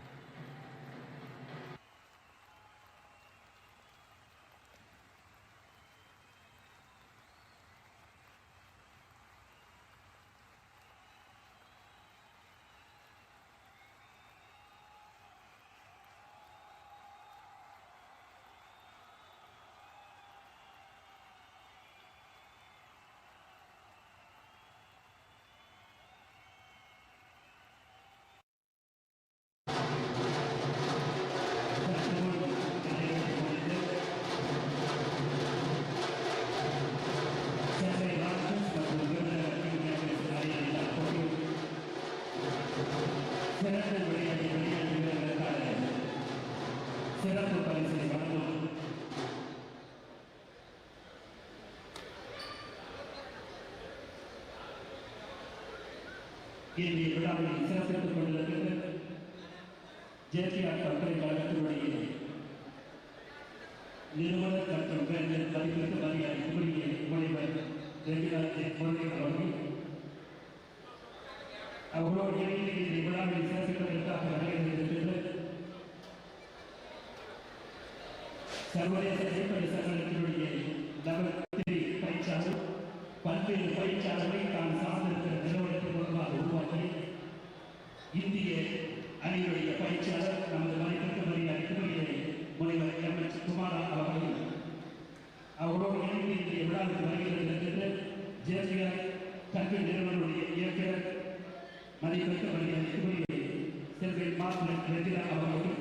இன்றைய விழாவை சிறப்பித்துக் கொண்டிருக்கிறது JPR பல்கலைக்கழகத்தினுடைய நிறுவனர் மற்றும் வேந்தர் மதிப்பிற்கு மரியாதை கூறிய முனைவர் அவர்கள் அவர்களோடு இணைந்து இந்த விழாவை சிறப்பிப்பதற்காக வருகிறது. சர்வதேச ஜேபி சங்கத்தினுடைய நவத்திரி பயிற்சியாளர் பல்வேறு பயிற்சியாளர்களை தான் சார்ந்திருக்கிற நிறுவனத்தின் மூலமாக உருவாக்கி இந்திய அணியுடைய பயிற்சியாளர் நமது மதிப்பிற்கு மரியாதை முனைவர் எம்.எச். குமாரா அவர்கள் அவரோடு இணைந்து இந்திய விழாவுக்கு வருகிறது. ஜேபிஆர் கல்வி நிறுவனங்களுடைய இயக்குனர் மதிப்பிற்கு மரியாதை செல்வி மார்க் ரெஜினா அவர்கள்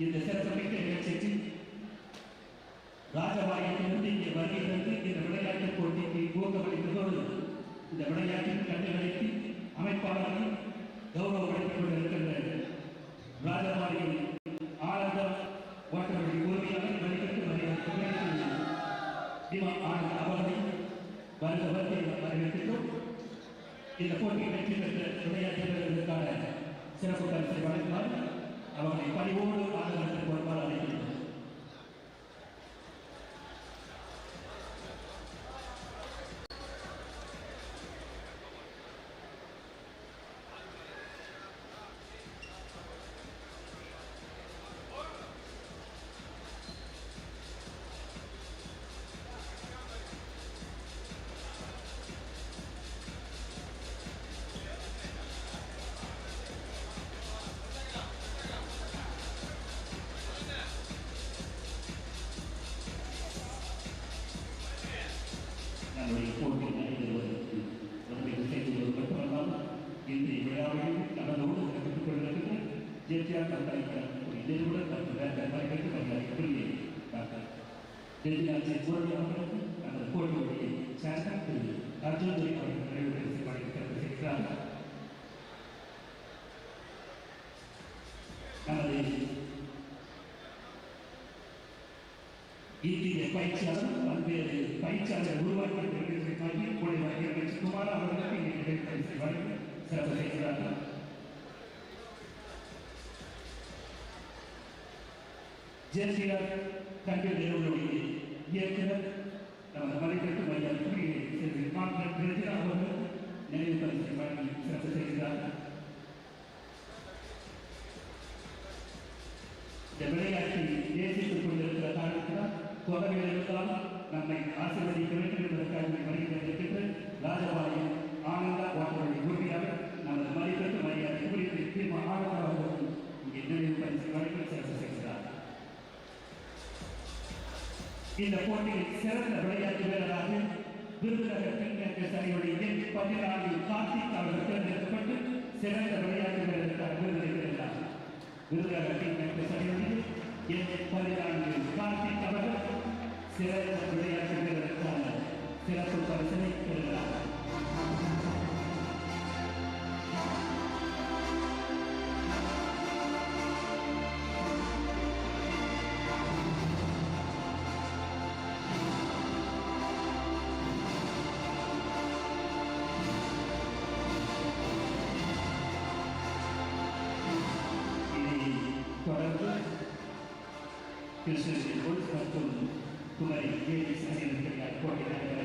இந்த சிறப்புமிக்க நிகழ்ச்சிக்கு ராஜபாளையத்திலிருந்து இங்கே வருகிறது. இந்த விளையாட்டுப் போட்டிக்கு ஊக்கமளிப்பதோடு இந்த விளையாட்டின் கண்டுகளித்து அமைப்பாளர்கள் கௌரவப்படுத்திக் கொண்டிருக்கின்ற ராஜபாளையம் ஆனந்த ஓட்டவழி உரிமையாளர் மதிப்பிற்கு மரியாதை ஆனந்த அவர்களை வருவதை வரவேற்கின்றோம். இந்த போட்டியை வெற்றி பெற்ற விளையாட்டு வீரர்களுக்கான சிறப்பு பரிசை வழங்குமாறு அவர்களை பணிவோடு ஆதரவு பொறுப்பால் அழைக்கின்றோம். நம்முடைய போட்டி நடைபெறுவது எதிராட்சி பொருளாளர்களுக்கு அந்த போட்டியுடைய சேர்ந்த திரு அர்ஜுன் அவர்கள் நிறைவு செய்கிறார். நமது இந்திய பயிற்சியாளர் பல்வேறு பயிற்சியாளர் உருவாக்கி கூடிய குமார் அவர்களுக்கு இங்கே நிறைவு சிறப்பு செய்கிறார்கள். ஜேசிஆர் கல்வி நிறுவனங்களுடைய இயக்குனர் நமது மலைக்கட்டு மையம் அவர்கள் நினைவு பரிசை வழங்கி சிறப்பு செய்கிறார்கள். இந்த விளையாட்டில் நேசித்துக் கொண்டிருக்கிற காரணத்தினால் தொகைகள் இருந்தாலும் நம்மை ஆசீர்வதிக்க வேண்டும் என்பதற்காக வருகின்ற ராஜபாளையம் ஆனந்தா போன்றவர்களை உறுதியாக நமது மதிப்பெற்ற மரியாதை குறித்து தீர்மா ஆனந்தா அவர்கள் இங்கே நினைவு பரிசு வழங்கி சிறப்பு செய்கிறார். இந்த போட்டியில் சிறந்த விளையாட்டு வீரராக விருதுநகர் தென்கிழக்கு அணியுடைய எண் 14 கார்த்திக் அவர்கள் தேர்ந்தெடுக்கப்பட்டு சிறந்த விளையாட்டு வீரருக்காக விருதுகிறார். விருதுநகர் தென்கிழக்கு அணியுடைய எண் 14 கார்த்திக் அவர்கள் சிறந்த விளையாட்டு வீரருக்கான சிறப்பு பரிசினை பெறுகிறார். தொடர்ந்து கிருஷ்ணகிரி மற்றும் குமரி ஏடி அணியினருக்கு போட்டி நடைபெறும்.